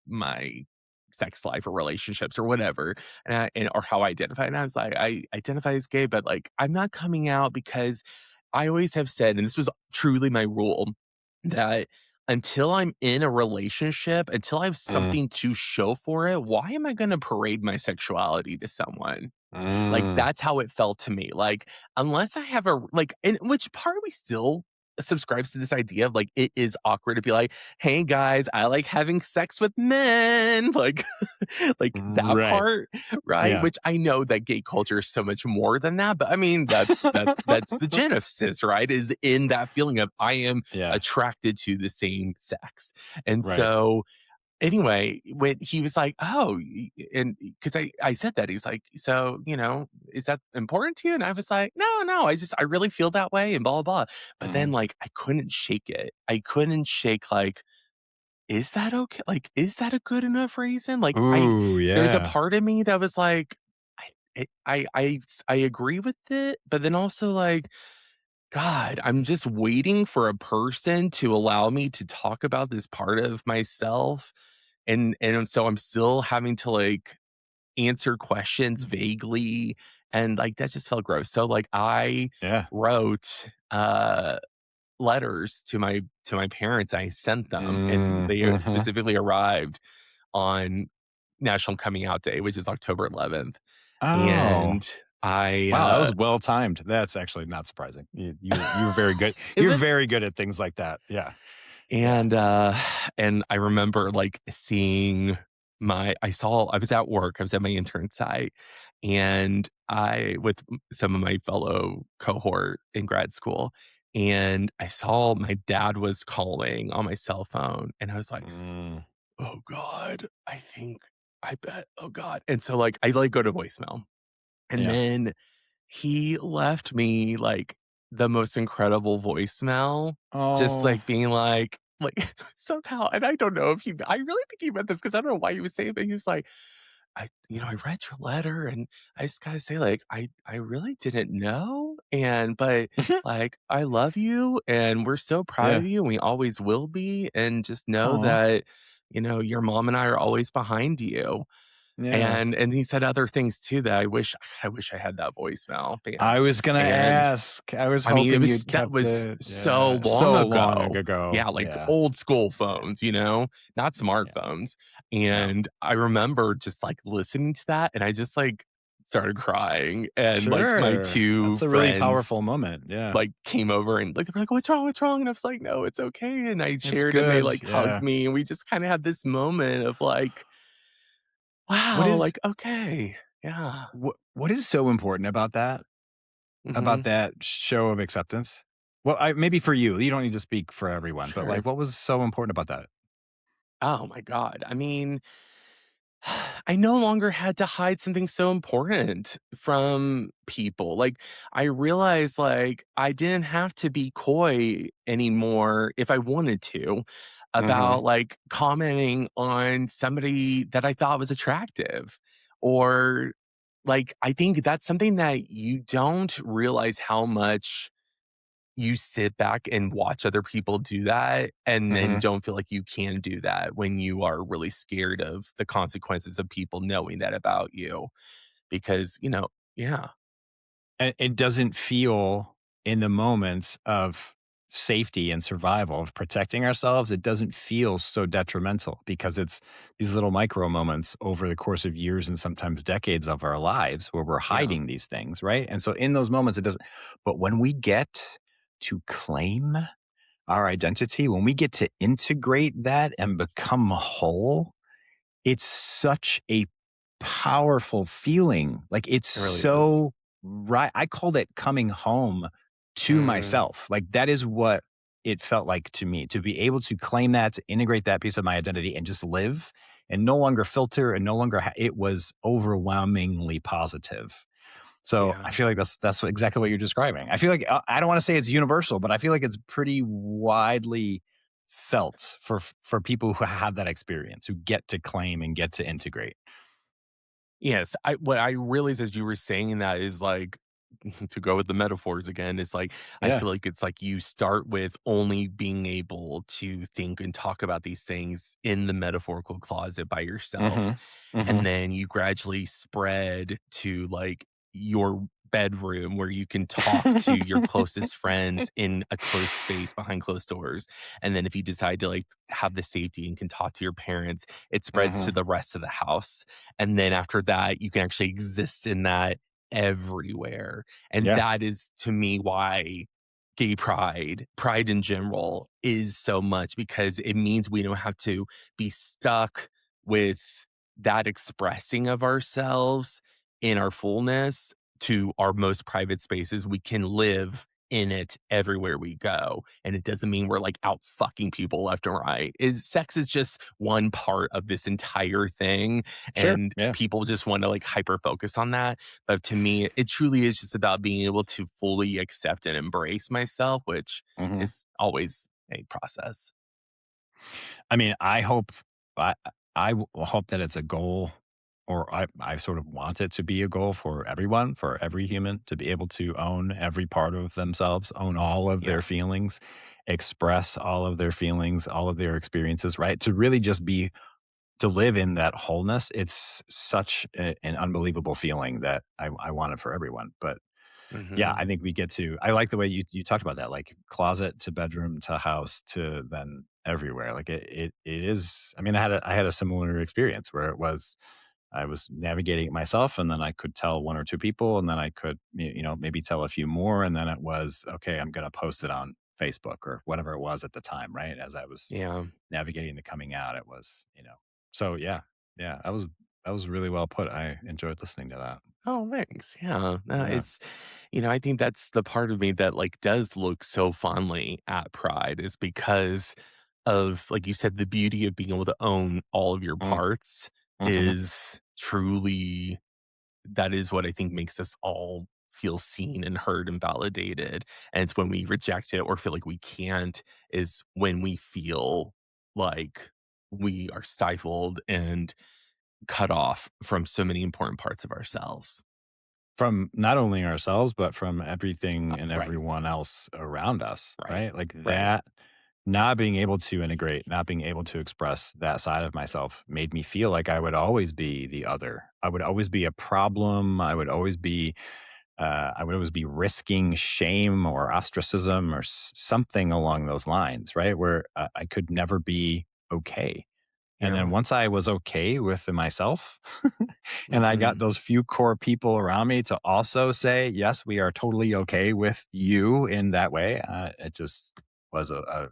my sex life or relationships or whatever, or how I identify. And I was like, I identify as gay, but I'm not coming out because I always have said, and this was truly my rule, that until I'm in a relationship, until I have mm, something to show for it, why am I going to parade my sexuality to someone? mm, That's how it felt to me, unless I have and which part of me still subscribes to this idea of, it is awkward to be like, "Hey, guys, I like having sex with men," that right, part, right? yeah, Which I know that gay culture is so much more than that, but I mean, that's the genesis, right? Is in that feeling of I am yeah, attracted to the same sex, and right, so anyway, when he was like, "Oh," and because I said that, he was like, "So, is that important to you?" And I was like, "No, no, I really feel that way," and blah, blah, blah. But then, mhm. I couldn't shake it. I couldn't shake, is that okay? Is that a good enough reason? Ooh, There's a yeah, part of me that was like, I agree with it, but then also God, I'm just waiting for a person to allow me to talk about this part of myself, and so I'm still having to, answer questions vaguely, and, that just felt gross. So, I yeah, wrote, letters to my parents, I sent them, and mm, they, mhm. specifically arrived on National Coming Out Day, which is October 11th, Oh, and I, wow, that was well timed. That's actually not surprising. You're very good. it You're was very good at things like that. Yeah, yeah. And, and I remember, seeing I was at work, I was at my intern site, and I with some of my fellow cohort in grad school, and I saw my dad was calling on my cell phone, and I was like, Mm, "Oh god, I bet, oh god." And so, I, go to voicemail, and yeah. then he left me, the most incredible voicemail, just, Oh, being somehow and I don't know if he I really think he meant this because I don't know why he was saying it, but he was like, I read your letter, and I just gotta say, I really didn't know." but, like, "I love you, and we're so proud Yeah. of you, and we always will be, and just know Aw. that, your mom and I are always behind you." Yeah. And he said other things too that I wish I had that voicemail, man. I was gonna And, ask. I was I mean, hoping you'd that kept was it. so Yeah. long So long ago. ago. Yeah, like Yeah. old school Yeah. phones, not Yeah. smartphones. No. And I remember just, like, listening to that, and I just, like, started crying, and, like, my Sure. 2 That's a really friends, powerful moment. Yeah. like, came over and, like, they were like, "What's wrong? What's wrong?" And I was like, "No, it's okay." And I It's shared, and they, good. like, hugged Yeah. me, and we just kinda had this moment of, like, What "Wow, is like, okay." Yeah. what is so important about Mhm. that show of acceptance? Well, maybe for you. You don't need to speak for everyone, but, like, Sure. what was so important about that? Oh my god. I mean, I no longer had to hide something so important from people. Like, I realized, like, I didn't have to be coy anymore if I wanted to Mhm. about, like, commenting on somebody that I thought was attractive. Or, like, I think that's something that you don't realize how much you sit back and watch other people do that, and then Mhm. don't feel like you can do that when you are really scared of the consequences of people knowing that about you. Because, yeah, And it doesn't feel in the moments of safety and survival, of protecting ourselves, it doesn't feel so detrimental because it's these little micro moments over the course of years and sometimes decades of our lives where we're yeah, hiding these things, right? And so in those moments, it doesn't, but when we get to claim our identity, when we get to integrate that and become whole, it's such a powerful feeling. Like, it's it really is. so right. I called it coming home to Mm, myself. Like, that is what it felt like to me, to be able to claim that, to integrate that piece of my identity and just live and no longer filter and no longer it was overwhelmingly positive. So I yeah. feel like that's exactly what you're describing. I feel like I don't want to say it's universal, but I feel like it's pretty widely felt for people who have that experience, who get to claim and get to integrate. Yes, what I realized as you were saying that is, like, to go with the metaphors again, is like, I Yeah. feel like it's like you start with only being able to think and talk about these things in the metaphorical closet by yourself. Mhm. And Mhm. then you gradually spread to, like, your bedroom where you can talk to your closest friends in a closed space behind closed doors. And then if you decide to, like, have the safety and can talk to your parents, it spreads to Mhm. the rest of the house. And then after that, you can actually exist in that everywhere. And Yeah. that is, to me, why gay pride in general, is so much, because it means we don't have to be stuck with that expressing of ourselves in our fullness to our most private spaces. We can live in it everywhere we go. And it doesn't mean we're, like, out fucking people left and right. Sex is just one part of this entire thing. Sure. And Yeah. people just want to, like, hyper focus on that. But to me, it truly is just about being able to fully accept and embrace myself, which Mhm. is always a process. I mean, I hope that it's a goal, or I sort of want it to be a goal for everyone, for every human to be able to own every part of themselves, own all of Yeah. their feelings, express all of their feelings, all of their experiences, right? To really just be to live in that wholeness. It's such an unbelievable feeling that I want it for everyone. But yeah, Mhm. I think we get to I like the way you talked about that, like closet to bedroom to house to then everywhere. Like it is I mean, I had a similar experience where it was I was navigating it myself and then I could tell one or two people and then I could maybe tell a few more and then it was okay, I'm gonna post it on Facebook or whatever it was at the time, right? As I was Yeah. navigating the coming out, it was. So yeah. Yeah, that was really well put. I enjoyed listening to that. Oh, thanks. Yeah. No, Yeah. I think that's the part of me that, like, does look so fondly at pride, is because of, like you said, the beauty of being able to own all of your Mm, parts mhm. is truly, that is what I think makes us all feel seen and heard and validated. And it's when we reject it or feel like we can't, is when we feel like we are stifled and cut off from so many important parts of ourselves. from not only ourselves, but from everything and Right, everyone else around us, right, right? Like right. that, not being able to integrate, not being able to express that side of myself made me feel like I would always be the other. I would always be a problem. I would always be risking shame or ostracism or something along those lines, right? Where I could never be okay. And then Yeah. once I was okay with myself and I got Mhm. those few core people around me to also say, yes, we are totally okay with you in that way, it just was a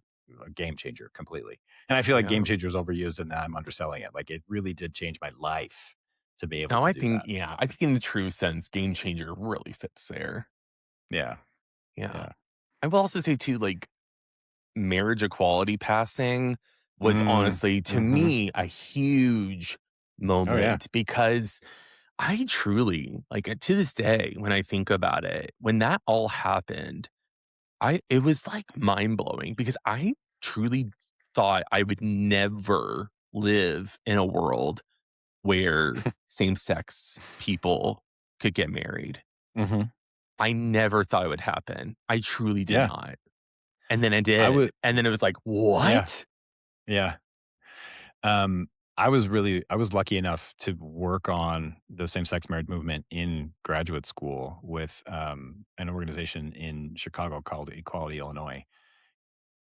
game changer completely. And I feel like game Yeah. changer is overused and I'm underselling it. Like it really did change my life to be able No, to I do think that. yeah, I think in the true sense, game changer really fits there. Yeah. Yeah. Yeah. I will also say too, like, marriage equality passing was Mm. honestly, to Hmm. me, a huge Oh, yeah. moment because I truly, like, to this day, when I think about it, when that all happened, I it was, like, mind-blowing because I truly thought I would never live in a world where same-sex people could get married. Hmm. I never thought it would happen. I truly did Yeah. not. And then I I would, did. And then it was like, yeah. "What?" Yeah. Um, I was lucky enough to work on the same-sex marriage movement in graduate school with, an organization in Chicago called Equality Illinois,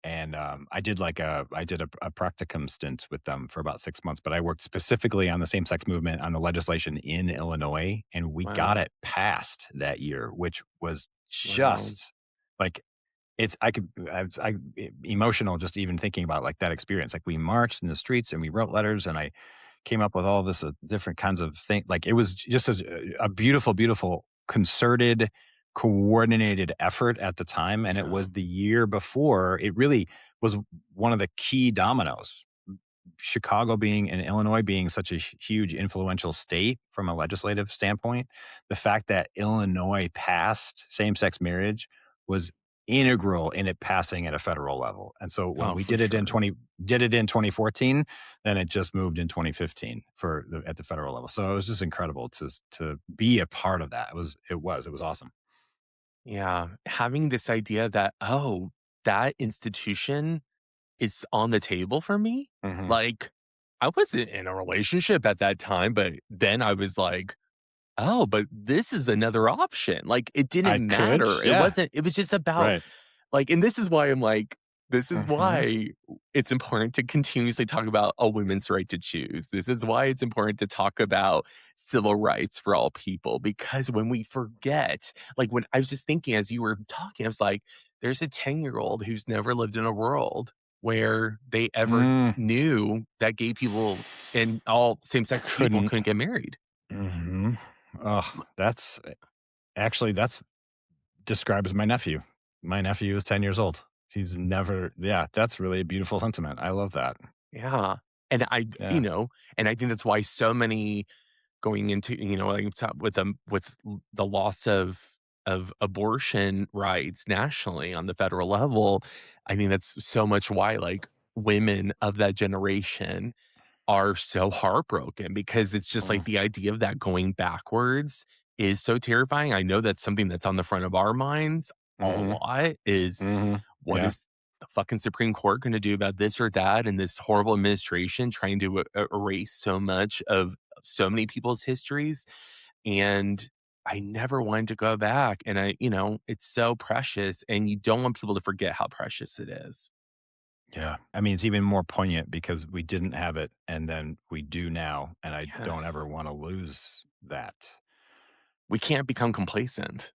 and, I did a practicum stint with them for about 6 months, but I worked specifically on the same-sex movement, on the legislation in Illinois, and we got Wow. it passed that year, which was Wow. just like it's I emotional just even thinking about, like, that experience, like, we marched in the streets and we wrote letters, and I came up with all this, different kinds of thing like, it was just as a beautiful, beautiful, concerted, coordinated effort at the time, and it Yeah. was the year before it really was one of the key dominoes. Chicago being and Illinois being such a huge influential state from a legislative standpoint, the fact that Illinois passed same-sex marriage was integral in it passing at a federal level. And so when Oh, we for sure. did it in 2014, then it just moved in 2015 at the federal level. So it was just incredible to be a part of that. It was awesome. Yeah. Having this idea that, "Oh, that institution is on the table for me?" Mhm. Like, I wasn't in a relationship at that time, but then I was like, "Oh, but this is another option." Like, it I didn't could, matter. yeah, It was just about right. like, and this is why I'm like, this is Mhm. why it's important to continuously talk about a woman's right to choose. This is why it's important to talk about civil rights for all people, because when we forget, like when I was just thinking as you were talking, I was like, there's a 10-year-old who's never lived in a world where they ever Mm, knew that gay people and all same-sex people couldn't. couldn't get married. Mhm. Oh, that's actually, that's describes my nephew. My nephew is 10 years old. He's never yeah, that's really a beautiful sentiment. I love that. Yeah. And Yeah. and I think that's why so many going into, like with the loss of abortion rights nationally on the federal level, I mean, that's so much why, like, women of that generation are so heartbroken because it's just like Mm, the idea of that going backwards is so terrifying. I know that's something that's on the front of our minds a mhm, lot is mhm. what Yeah, is the fucking Supreme Court going to do about this or that and this horrible administration trying to erase so much of so many people's histories. And I never wanted to go back. And it's so precious and you don't want people to forget how precious it is. yeah. I mean, it's even more poignant because we didn't have it and then we do now, and I don't ever Yes. wanna lose that. We can't become complacent.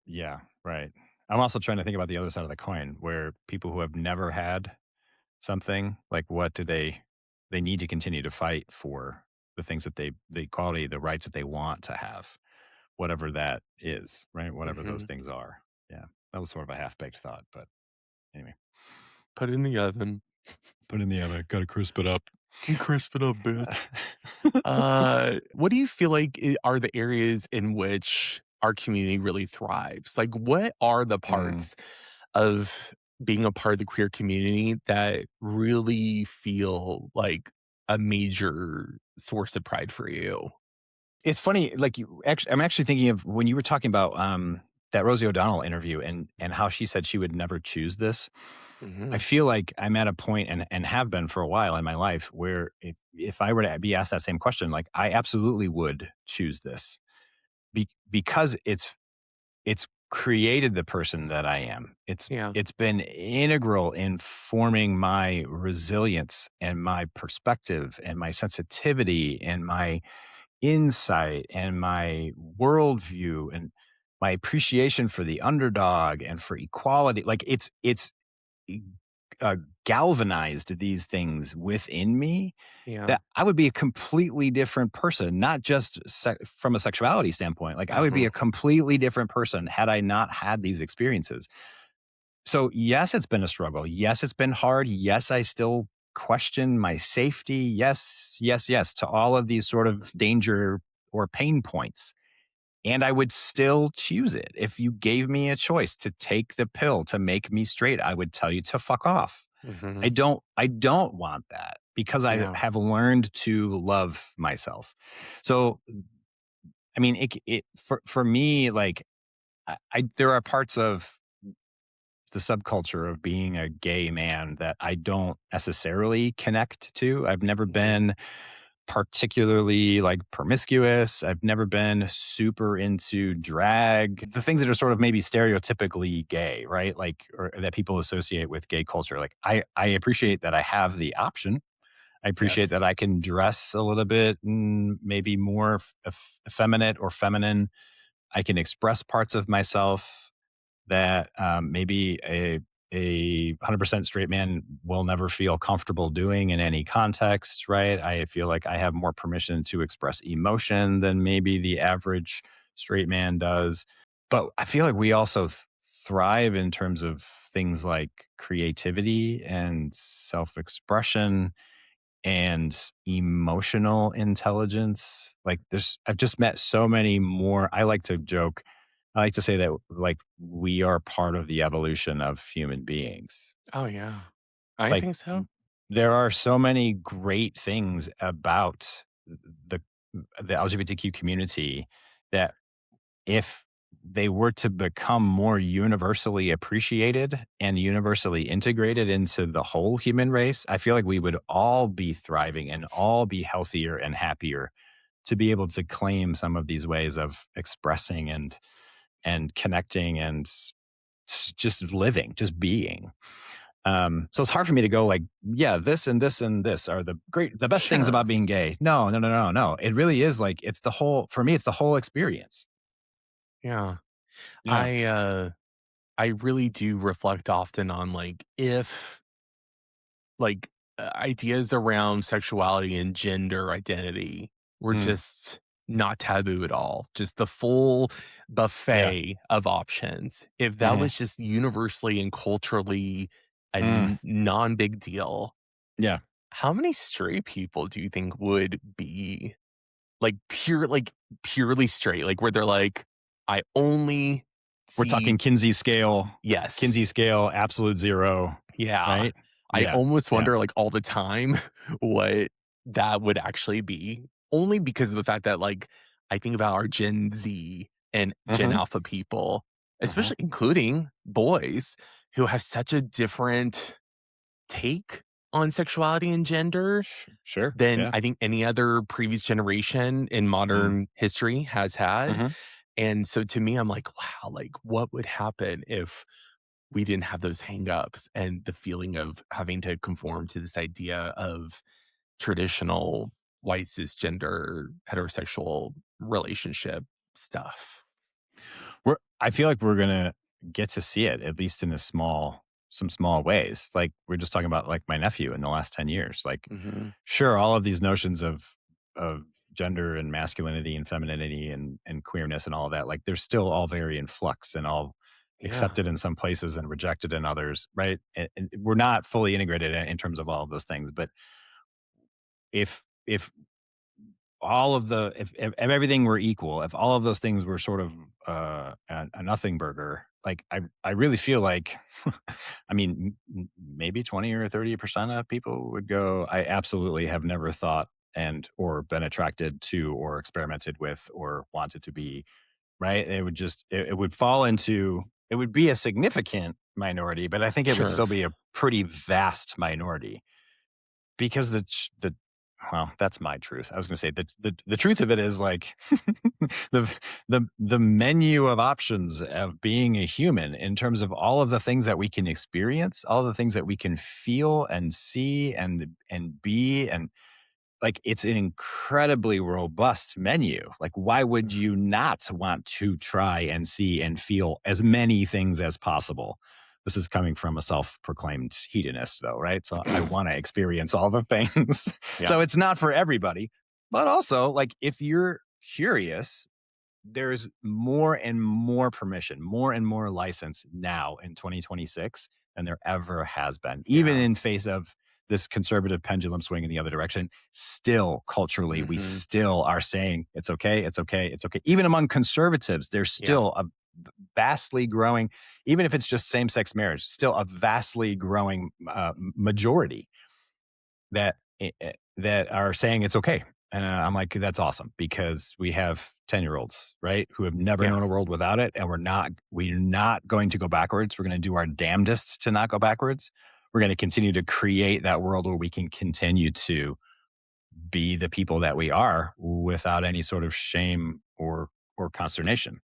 Yeah, right. I'm also trying to think about the other side of the coin where people who have never had something, like, what do they need to continue to fight for the things that the equality, the rights that they want to have, whatever that is, right? Whatever those Mhm. things are. Yeah. That was sort of a half-baked thought, but anyway. Put it in the oven. Put in the oven, gotta crisp it up. Crisp it up, bitch. What do you feel like are the areas in which our community really thrives? Like, what are the Mm. parts of being a part of the queer community that really feel like a major source of pride for you? It's funny, like, I'm actually thinking of when you were talking about, that Rosie O'Donnell interview and how she said she would never choose this. I Mhm. feel like I'm at a point and have been for a while in my life where if I were to be asked that same question, like, I absolutely would choose this because it's created the person that I am. Yeah. It's been integral in forming my resilience and my perspective and my sensitivity and my insight and my worldview and my appreciation for the underdog and for equality. Like it's e- galvanized these things within me Yeah. that I would be a completely different person, not just from a sexuality standpoint. Like I would be Mhm. a completely different person had I not had these experiences. So, yes, it's been a struggle. Yes, it's been hard. Yes, I still question my safety. Yes, yes, yes to all of these sort of danger or pain points. And I would still choose it. If you gave me a choice to take the pill to make me straight, I would tell you to fuck off. Mhm. I don't want that because I Yeah. have learned to love myself. So, I mean, for me, like I there are parts of the subculture of being a gay man that I don't necessarily connect to. I've never Mhm. been particularly like promiscuous. I've never been super into drag. The things that are sort of maybe stereotypically gay, right? Like or that people associate with gay culture. Like I appreciate that I have the option. I appreciate that Yes. I can dress a little bit maybe more effeminate or feminine. I can express parts of myself that maybe a 100% straight man will never feel comfortable doing in any context, right? I feel like I have more permission to express emotion than maybe the average straight man does. But I feel like we also thrive in terms of things like creativity and self expression and emotional intelligence. Like I've just met so many more. I like to say that like we are part of the evolution of human beings. Oh, yeah. I Like think so. there are so many great things about the the LGBTQ community that if they were to become more universally appreciated and universally integrated into the whole human race, I feel like we would all be thriving and all be healthier and happier to be able to claim some of these ways of expressing and connecting and just living, just being. So it's hard for me to go like, yeah, this and this and this are the best things Sure. about being gay. No, no, no, no, no. It really is like it's the whole for me, it's the whole experience. Yeah. Yeah. I really do reflect often on, like, if, like, ideas around sexuality and gender identity were Mm, just not taboo at all, just the full yeah. buffet of options. If that Hmm. was just universally and culturally a Mm, non-big deal, yeah. how many straight people do you think would be like, purely straight, like, where they're like, "I only We're talking see." Kinsey Yes. scale, absolute zero, Yeah. right? I Yeah. almost Yeah. wonder, like, all the time what that would actually be, only because of the fact that, like, I think about our Gen Z and Gen Hmm. Alpha people, Hmm. especially including boys who have such a different take on sexuality and gender Sure. than Yeah. I think any other previous generation in Mm, modern history has had. hmm. And so to me, I'm like, wow, like what would happen if we didn't have those hangups and the feeling of having to conform to this idea of traditional white cisgender heterosexual relationship stuff. I feel like we're gonna get to see it at least in some small ways. Like we're just talking about like my nephew in the last 10 years. Like, Hmm. sure, all of these notions of gender and masculinity and femininity and queerness and all of that, like they're still all very in flux and all Yeah. accepted in some places and rejected in others, right? And we're not fully integrated in terms of all of those things. But if all of the if everything were equal, if all of those things were sort of a nothing burger, like I really feel like, I mean, maybe 20 or 30% of people would go. I absolutely have never thought and or been attracted to or experimented with or wanted to be, right? It would fall into, it would be a significant minority, but I think it would Sure. still be a pretty vast minority because well, that's my truth. I was going to say the truth of it is like the the menu of options of being a human in terms of all of the things that we can experience, all of the things that we can feel and see and be, and like it's an incredibly robust menu. Like, why would you not want to try and see and feel as many things as possible? This is coming from a self-proclaimed hedonist, though, right? So I want to experience all the things. Yeah. So it's not for everybody, but also, like, if you're curious, there's more and more permission, more and more license now in 2026 than there ever has been. Even Yeah. in face of this conservative pendulum swing in the other direction, still culturally, we Mhm. still are saying it's okay, it's okay, it's okay. Even among conservatives, there's Yeah. still a vastly growing, even if it's just same-sex marriage, still a vastly growing majority that that are saying it's okay. And I'm like, that's awesome because we have 10-year-olds, right, who have never Yeah. known a world without it, and we're not going to go backwards. We're going to do our damnedest to not go backwards. We're going to continue to create that world where we can continue to be the people that we are without any sort of shame or consternation.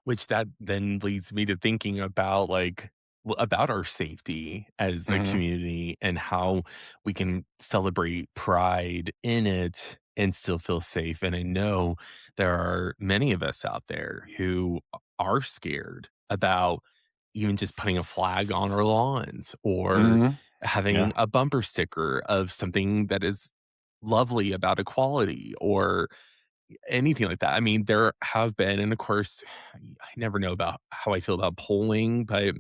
Which that then leads me to thinking about like about our safety as a Hmm. community and how we can celebrate pride in it and still feel safe. And I know there are many of us out there who are scared about even just putting a flag on our lawns or Hmm. having Yeah. a bumper sticker of something that is lovely about equality or anything like that. I mean, there have been, and of course, I never know about how I feel about polling, but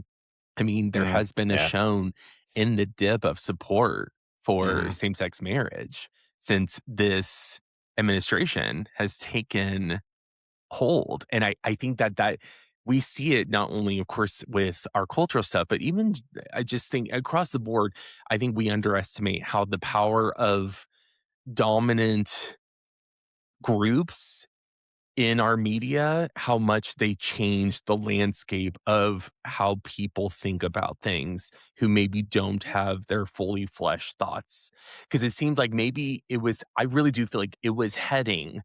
I mean, there Hmm. has been a Yeah. shown in the dip of support for Hmm. same sex marriage since this administration has taken hold. And I think that we see it not only, of course, with our cultural stuff, but even I just think across the board, I think we underestimate how the power of dominant groups in our media, how much they change the landscape of how people think about things who maybe don't have their fully fleshed thoughts. Because it seemed like maybe it was, I really do feel like it was heading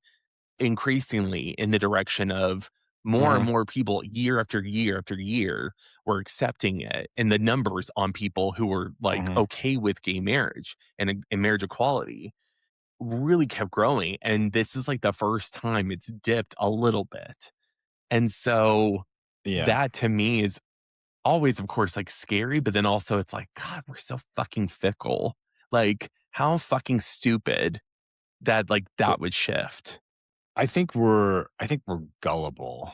increasingly in the direction of more and Hmm. more people year after year after year were accepting it. And the numbers on people who were like Hmm. okay with gay marriage and marriage equality really kept growing, and this is, like, the first time it's dipped a little bit, and so Yeah. that to me is always, of course, like, scary, but then also it's like, "God, we're so fucking fickle." Like, how fucking stupid that, like, that would shift. I think we're gullible.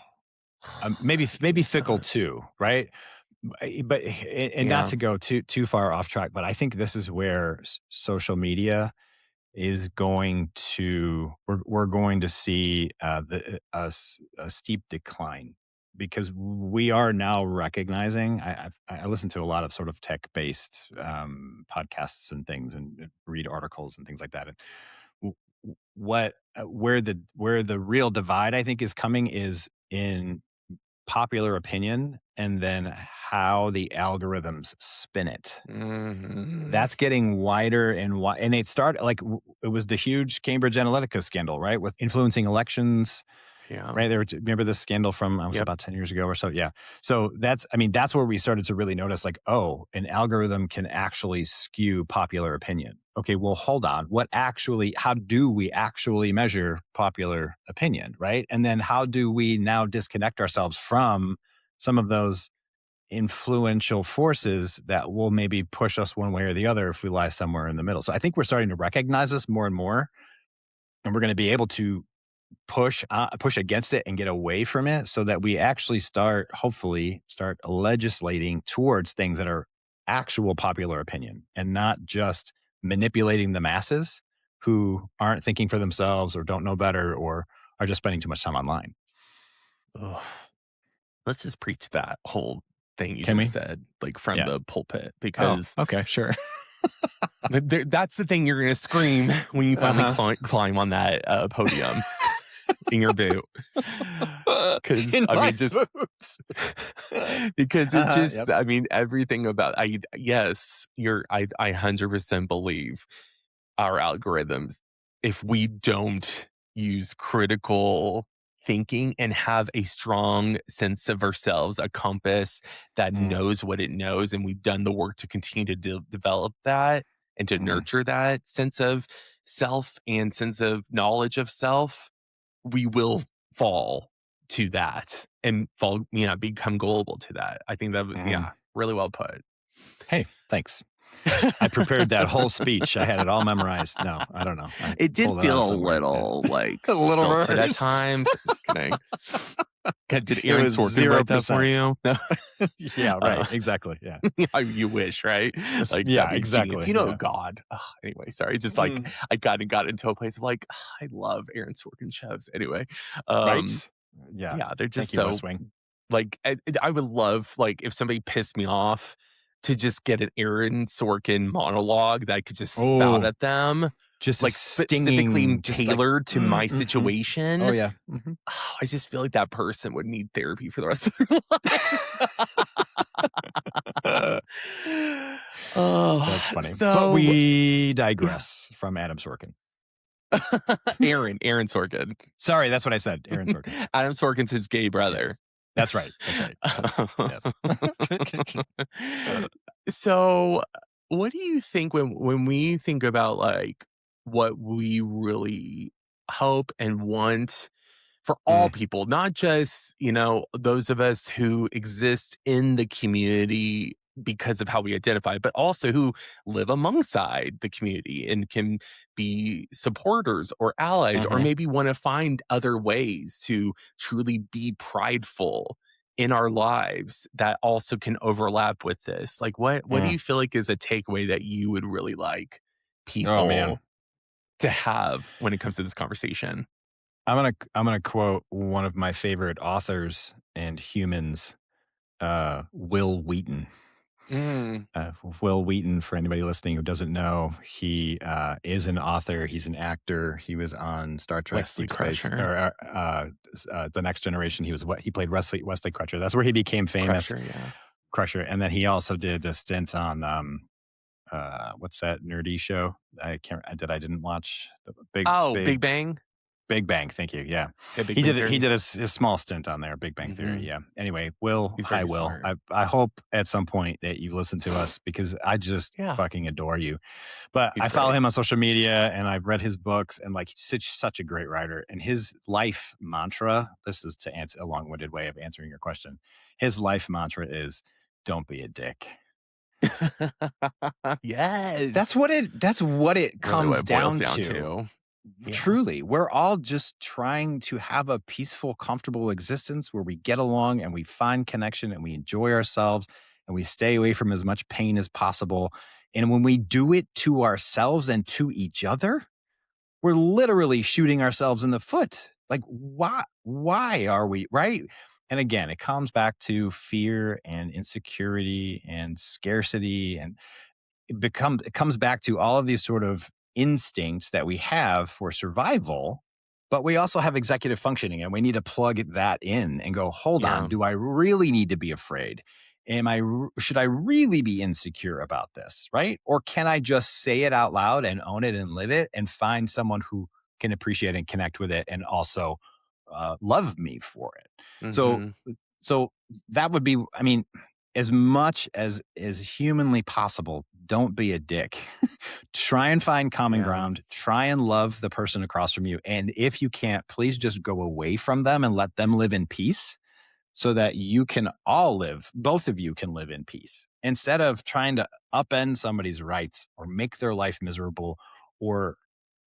Maybe fickle God. too, right? But and not Yeah. to go too far off track, but I think this is where social media is going to we're going to see a steep decline because we are now recognizing. I listen to a lot of sort of tech based podcasts and things and read articles and things like that. And where the real divide I think is coming is in popular opinion and then how the algorithms spin it. Mhm. That's getting wider and and it started like it was the huge Cambridge Analytica scandal, right? With influencing elections, Yeah. right? There, remember this scandal from I was Yep. about 10 years ago or so. Yeah. So that's where we started to really notice like, oh, an algorithm can actually skew popular opinion. Okay, well, hold on. How do we actually measure popular opinion, right? And then how do we now disconnect ourselves from some of those influential forces that will maybe push us one way or the other if we lie somewhere in the middle. So I think we're starting to recognize this more and more, and we're going to be able to push against it and get away from it, so that we actually hopefully start legislating towards things that are actual popular opinion and not just manipulating the masses who aren't thinking for themselves or don't know better or are just spending too much time online. Ugh. Let's just preach that whole thing you Can just we? said, like, from Yeah. the pulpit Oh, because okay, sure. That's the thing you're gonna scream when you finally Uh-huh. climb on that, podium in your boot. Because In I my mean, just boots. because it Uh-huh, just yep. I mean, everything about yes, I 100% believe our algorithms, if we don't use critical thinking and have a strong sense of ourselves, a compass that Mm, knows what it knows, and we've done the work to continue to develop that and to mhm, nurture that sense of self and sense of knowledge of self, we will fall to that and become gullible to that. I think that mhm. really well put. Hey, thanks. I prepared that whole speech. I had it all memorized. No, I don't know. I It did pulled it out feel of a somewhere. Yeah. little, like, A little stilted at rehearsed. times. Just kidding. Did It Aaron was Sorkin write that for 0%. you? No. Yeah, right. Uh, Exactly. Yeah. you wish, right? Like, that'd Yeah, be genius. exactly. You know, Yeah. God. Ugh, anyway, sorry. Just, like, Mhm. I got into a place of, like, I love Aaron Sorkin shows. Anyway, um, Right? Yeah. yeah, they're just Thank you, so West Wing. like, I would love, like, if somebody pissed me off to just get an Aaron Sorkin monologue that I could just spout Oh, at them, just a like, specifically stinging, just like, tailored to my mhm. Oh, situation. yeah. Mhm. I just feel like that person would need therapy for the rest of their life. That's Oh, funny. But so we yeah. digress from Adam Sorkin. Aaron Sorkin. Sorry, that's what I said. Aaron Sorkin. Adam Sorkin's his gay brother. Yes. That's right. That's right. Yes. So, what do you think when we think about, like, what we really hope and want for all Mm, people, not just, those of us who exist in the community because of how we identify, but also who live alongside the community and can be supporters or allies, or mhm, maybe want to find other ways to truly be prideful in our lives that also can overlap with this. Like, what do mm. you feel like is a takeaway that you would really like Oh, man. people to have when it comes to this conversation? I'm gonna quote one of my favorite authors and humans, Will Wheaton. Mm, Uh, Will Wheaton, for anybody listening who doesn't know, he is an author. He's an actor. He was on Star Trek: Wesley Deep Space Crusher. or The Next Generation. He was what he played Wesley Crusher. That's where he became famous, Crusher, yeah. Crusher. And then he also did a stint on what's that nerdy show? I can't that I didn't watch. The Oh, Big Bang? Big Bang, thank you, yeah. Yeah, Big He Bang did it he Theory. did a small stint on there, Big Bang Theory, Mhm. yeah. Anyway, Will He's hi, very Will. smart. I hope at some point that you listen to us because I just Yeah, fucking adore you. But he's I follow great. him on social media, and I've read his books, and, like, he's such a great writer, and his life mantra this is to answer a long-winded way of answering your question. His life mantra is, "Don't be a dick." Yes. That's what it Really what comes it boils down down to. to. Yeah. Truly, we're all just trying to have a peaceful, comfortable existence where we get along and we find connection and we enjoy ourselves and we stay away from as much pain as possible. And when we do it to ourselves and to each other, we're literally shooting ourselves in the foot. Like, why are we right? And again, it comes back to fear and insecurity and scarcity and it comes back to all of these sort of instincts that we have for survival, but we also have executive functioning and we need to plug that in and go, hold on, Yeah. do I really need to be afraid? Should I really be insecure about this? Right? Or can I just say it out loud and own it and live it and find someone who can appreciate and connect with it and also love me for it? So, Mhm. so that would be, I mean, as much as is humanly possible, don't be a dick. Try and find common Yeah. ground. Try and love the person across from you. And if you can't, please just go away from them and let them live in peace so that you can all live, both of you can live in peace instead of trying to upend somebody's rights or make their life miserable or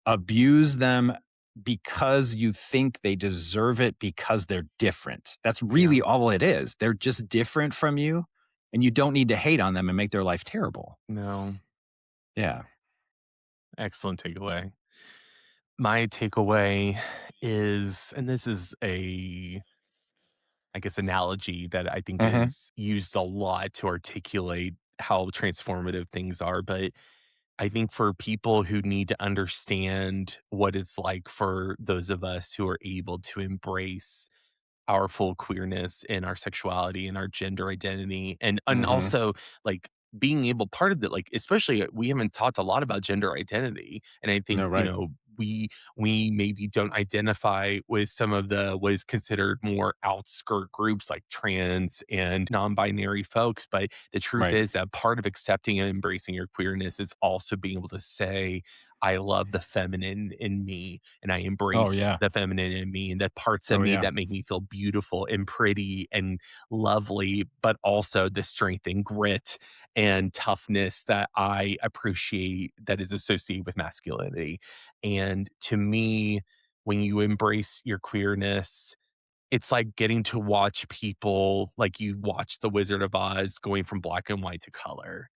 abuse them because you think they deserve it because they're different. That's Yeah. really all it is. They're just different from you, and you don't need to hate on them and make their life terrible. No. Yeah. Excellent takeaway. My takeaway is, and this is I guess, analogy that I think Mhm. is used a lot to articulate how transformative things are, but I think for people who need to understand what it's like for those of us who are able to embrace our full queerness and our sexuality and our gender identity and Mhm. also like being able part of it like especially we haven't talked a lot about gender identity and I think No, right. we maybe don't identify with some of the what is considered more outskirt groups like trans and non-binary folks but the truth Right. is that part of accepting and embracing your queerness is also being able to say I love the feminine in me and I Oh, embrace yeah. the feminine in me and the parts of Oh, me yeah. that make me feel beautiful and pretty and lovely, but also the strength and grit and toughness that I appreciate that is associated with masculinity. And to me, when you embrace your queerness, it's like getting to watch people like you watch The Wizard of Oz going from black and white to color.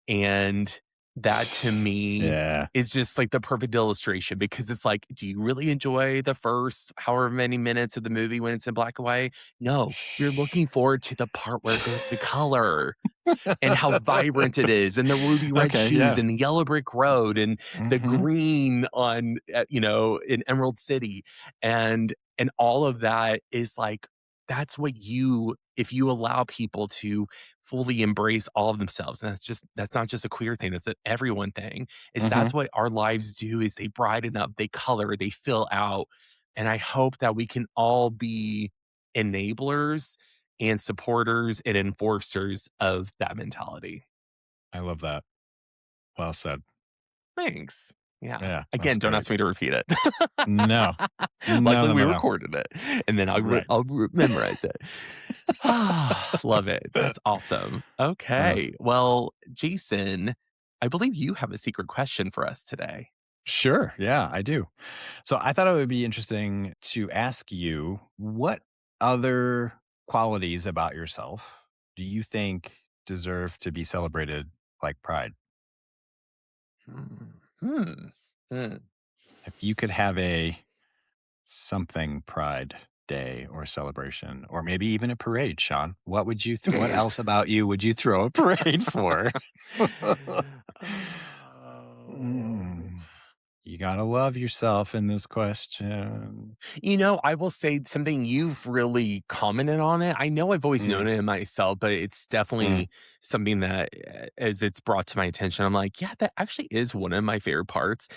And that to me Yeah. is just like the perfect illustration because it's like, do you really enjoy the first however many minutes of the movie when it's in black and white? No, you're looking forward to the part where it goes to color and how vibrant it is, and the ruby red Okay, shoes, yeah. and the yellow brick road, and the Mhm. green on, in Emerald City, and all of that is like that's what you if you allow people to fully embrace all of themselves, and that's not just a queer thing, that's an everyone thing, is Mhm. that's what our lives do is they brighten up, they color, they fill out, and I hope that we can all be enablers and supporters and enforcers of that mentality. I love that. Well said. Thanks. Yeah. Yeah, that's Again, don't great. ask me to repeat it. No. No, Luckily, no, we no, no. recorded it, and then Right. memorize it. Love it. That's awesome. Uh, Okay. Well, Jason, I believe you have a secret question for us today. sure, yeah, I do. So I thought it would be interesting to ask you, what other qualities about yourself do you think deserve to be celebrated like pride? Hmm. Hmm. Hmm. If you could have a something pride day or celebration, or maybe even a parade, Sean, what would you what else about you would you throw a parade for? Oh. Mm, you gotta love yourself in this question. I will say something you've really commented on it. I know I've always Mm, known it in myself, but it's mm, definitely something that as it's brought to my attention, I'm like, yeah, that actually is one of my favorite parts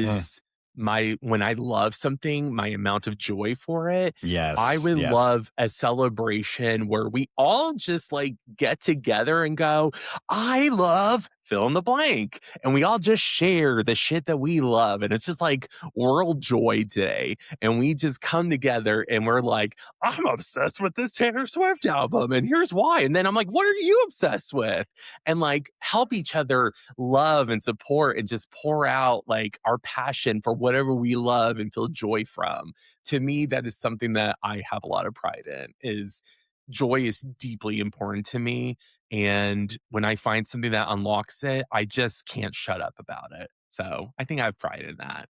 mm. is my when I love something, my amount of joy for it. I Yes, would yes. love a celebration where we all just like get together and go, I love fill in the blank. And we all just share the shit that we love. And it's just like World Joy Day and we just come together and we're like, I'm obsessed with this Taylor Swift album, and here's why. And then I'm like, what are you obsessed with? And like help each other love and support and just pour out like our passion for whatever we love and feel joy from. To me, that is something that I have a lot of pride in. Is joy is deeply important to me. And when I find something that unlocks it, I just can't shut up about it. So I think I have pride in that.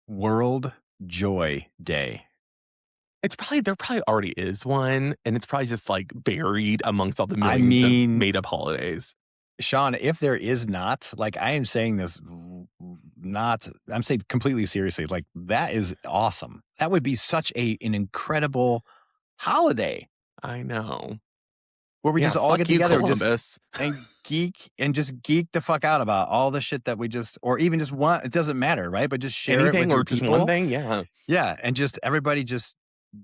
World Joy Day. It's probably there probably already is one, and it's probably just, like, buried amongst all the I millions of mean, made up holidays. Sean, if there is not, like, I am saying this not, I'm saying completely seriously, like, that is awesome. That would be such an incredible holiday I know. where we Yeah, just all fuck get you, together just Columbus. and just geek the fuck out about all the shit that we just, or even just want, it doesn't matter, right? But just share it with Anything your or just one people. thing, yeah. Yeah, and just everybody just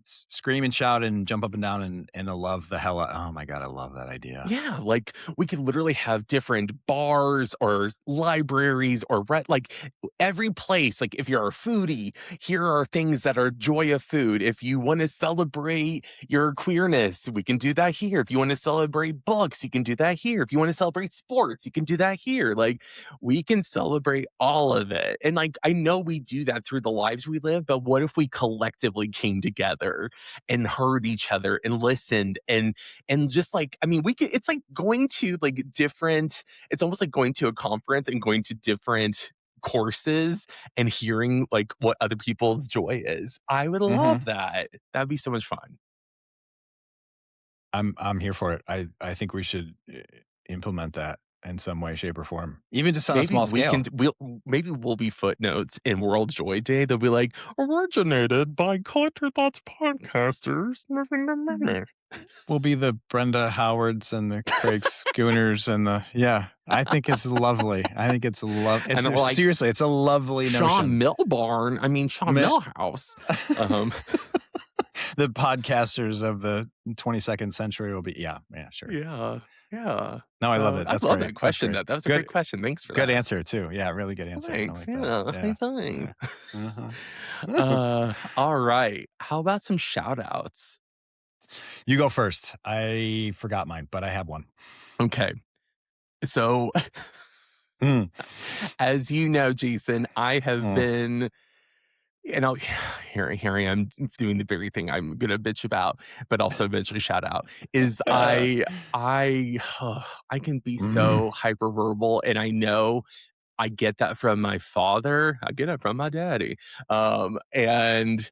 scream and shout and jump up and down and love the hell out. Oh my god, I love that idea. Yeah, like, we could literally have different bars or libraries or like, every place, like, if you're a foodie, here are things that are joy of food. If you wanna celebrate your queerness, we can do that here. If you wanna celebrate books, you can do that here. If you wanna celebrate sports, you can do that here. Like, we can celebrate all of it, and, like, I know we do that through the lives we live, but what if we collectively came together and heard each other and listened and just like I mean we could it's like going to like different it's almost like going to a conference and going to different courses and hearing like what other people's joy is. I would Mhm. love that. That'd be so much fun. I'm here for it. I think we should implement that. in some way, shape, or form, even just on a Maybe small we can scale. maybe we'll be footnotes in World Joy Day. They'll be like, "Originated by Collector Thoughts podcasters." Will be the Brenda Howards and the Craig Schooners and the yeah. I think it's lovely. I think And it's then we're like, seriously, it's a lovely Sean notion. Millbarn, I mean, Sean Me Millhouse. Um, The podcasters of the 22nd century will be yeah, yeah, sure. yeah, yeah. No, I love So, it. I That's love great. that That's question, great. though. That was a great Good question. Thanks for good that. answer too. Yeah, really good Well, answer. I thanks. like that. Yeah, high Yeah. five. Yeah. Uh-huh. Alright. How about some shout outs? You go first. I forgot mine, but I have one. Okay. So, Mm, as you know, Jason, I have mm. been and I'll here I am doing the very thing I'm gonna bitch about, but also eventually shout out, is I I can be Mm. so hyperverbal, and I know I get that from my father. I get it from my daddy. And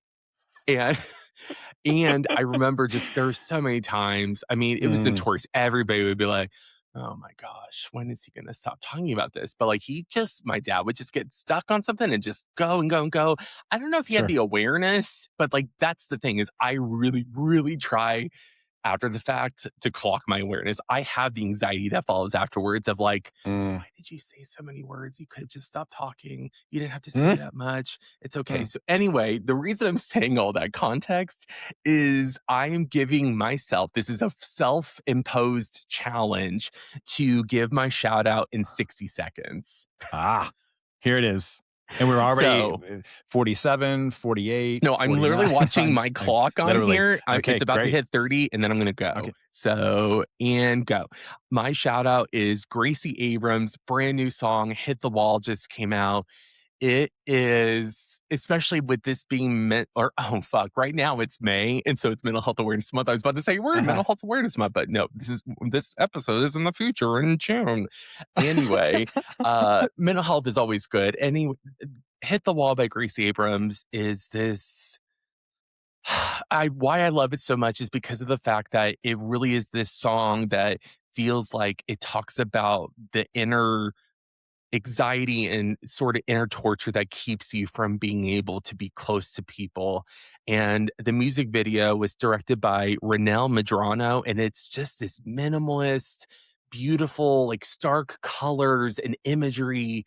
and I remember just there's so many times, I mean, it was Mm. notorious. Everybody would be like, "Oh my gosh, when is he gonna stop talking about this?" But, like, my dad would just get stuck on something and just go and go and go. I don't know if he had Sure. the awareness, but, like, that's the thing is I really, really try after the fact to clock my awareness. I have the anxiety that follows afterwards of like, Mm. why did you say so many words? You could have just stopped talking. You didn't have to say Mm. that much. It's okay. Mm. So, anyway, the reason I'm saying all that context is I am giving myself, this is a self imposed challenge to give my shout out in 60 seconds. Ah, here it is. And we're already So, 47, 48, no, I'm literally 49. watching my Like, clock on literally. here. Okay, It's about to great. hit 30 and then I'm going to go. Okay. So, and go. My shout out is Gracie Abrams' brand new song, Hit the Wall, just came out. It is, especially with this being meant, or oh, fuck, right now it's May. And so it's Mental Health Awareness Month. I was about to say, we're in Uh-huh. Mental Health Awareness Month, but no, this episode is in the future in June. Anyway, mental health is always good. Hit the Wall by Gracie Abrams is this I why I love it so much is because of the fact that it really is this song that feels like it talks about the inner anxiety and sort of inner torture that keeps you from being able to be close to people. And the music video was directed by Renelle Medrano, and it's just this minimalist, beautiful, like stark colors and imagery.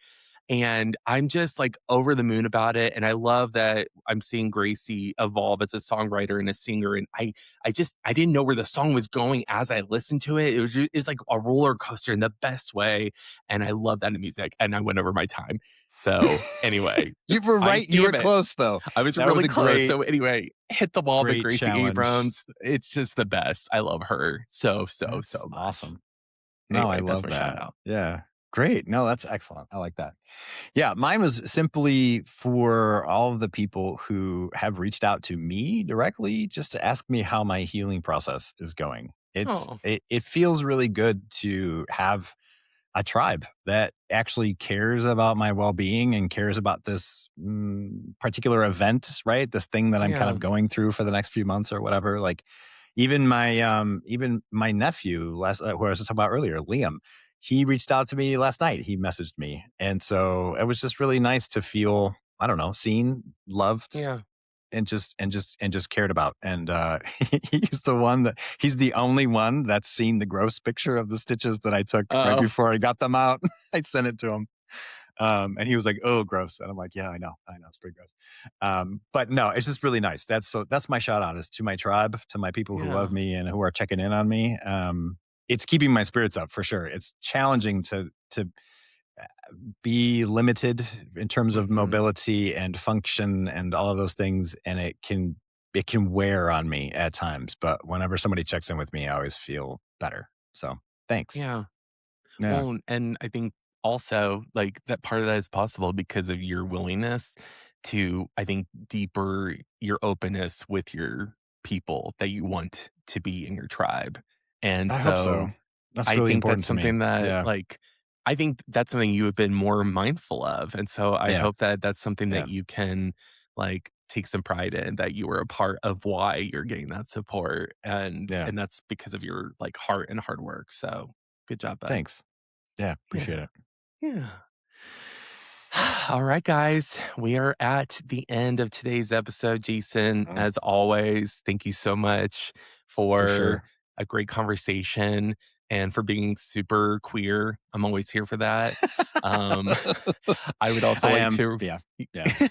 And I'm just like over the moon about it. And I love that I'm seeing Gracie evolve as a songwriter and a singer. And I didn't know where the song was going as I listened to it. It's like a roller coaster in the best way, and I love that in music, and I went over my time. So, anyway, You were I right. You were damn it. close though. I was That was really a close. great, So, anyway, Hit the Wall by great Gracie challenge. Abrams. It's just the best. I love her so, so, That's so much. awesome. No, I Anyway, that's love my shout that. out. Yeah. Great. No, that's excellent. I like that. Yeah, mine was simply for all of the people who have reached out to me directly just to ask me how my healing process is going. Oh, It feels really good to have a tribe that actually cares about my well-being and cares about this particular event, right? This thing that I'm kind yeah. of going through for the next few months or whatever. Like even my nephew last who I was talking about earlier, Liam, he reached out to me last night. He messaged me, and so it was just really nice to feel, I don't know, seen, loved, Yeah. and just cared about. And he's the only one that's seen the gross picture of the stitches that I took right Oh, before I got them out. I sent it to him. And he was like, "Oh, gross." And I'm like, "Yeah, I know, it's pretty gross." But no, it's just really nice. That's my shout out is to my tribe, to my people who love yeah. me and who are checking in on me. It's keeping my spirits up for sure. It's challenging to be limited in terms of Mhm. mobility and function and all of those things, and it can wear on me at times. But whenever somebody checks in with me, I always feel better. So thanks. Yeah. Yeah. Well, and I think also like that part of that is possible because of your willingness to, I think, deeper your openness with your people that you want to be in your tribe. And I hope so. so That's I really think that's important to me. something that Yeah. like I think that's something you have been more mindful of. And so I Yeah. hope that that's something that Yeah. you can like take some pride in that you were a part of why you're getting that support Yeah. and that's because of your like heart and hard work. So good job, bud. Thanks. Yeah, appreciate Yeah. it. Yeah. All right, guys. We are at the end of today's episode. Jason, Mhm. as always, thank you so much For for sure. a great conversation and for being super queer. I'm always here for that. Um, I would also I like am. to Yeah. Yeah.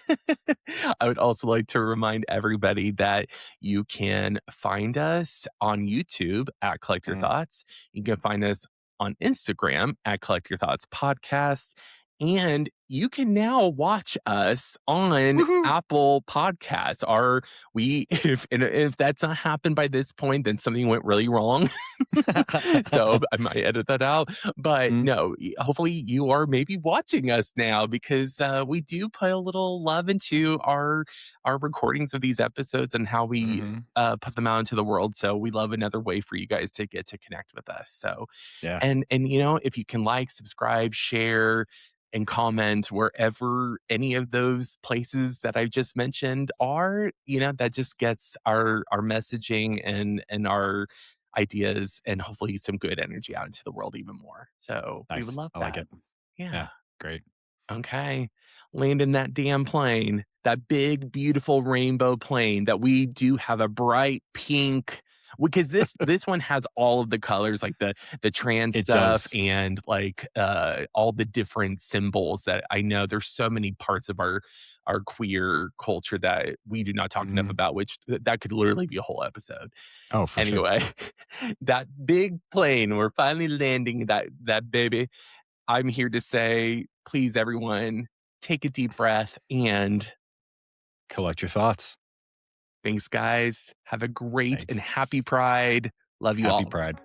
I would also like to remind everybody that you can find us on YouTube at Collect Your Mhm. Thoughts. You can find us on Instagram at Collect Your Thoughts Podcast. And you can now watch us on Woohoo! Apple Podcasts. Are we if that's not happened by this point, then something went really wrong. So I might edit that out. But Mhm. no, hopefully you are maybe watching us now because we do put a little love into our recordings of these episodes and how we Mhm. put them out into the world. So we love another way for you guys to get to connect with us. So Yeah. and if you can like, subscribe, share, and comment wherever any of those places that I've just mentioned are, that just gets our messaging and our ideas and hopefully some good energy out into the world even more. So we would Nice. love I like that. it. Yeah. Yeah. Great. Okay. Landing that damn plane, that big, beautiful rainbow plane that we do have a bright pink because this one has all of the colors like the trans It stuff does. and like all the different symbols that I know there's so many parts of our queer culture that we do not talk enough Mhm. about, which that could literally be a whole episode. Oh, for sure. Anyway, that big plane, we're finally landing that baby. I'm here to say, please, everyone, take a deep breath and Collect your thoughts. thanks, guys. Have a great and happy Thanks. Pride. Love you Happy all. Pride.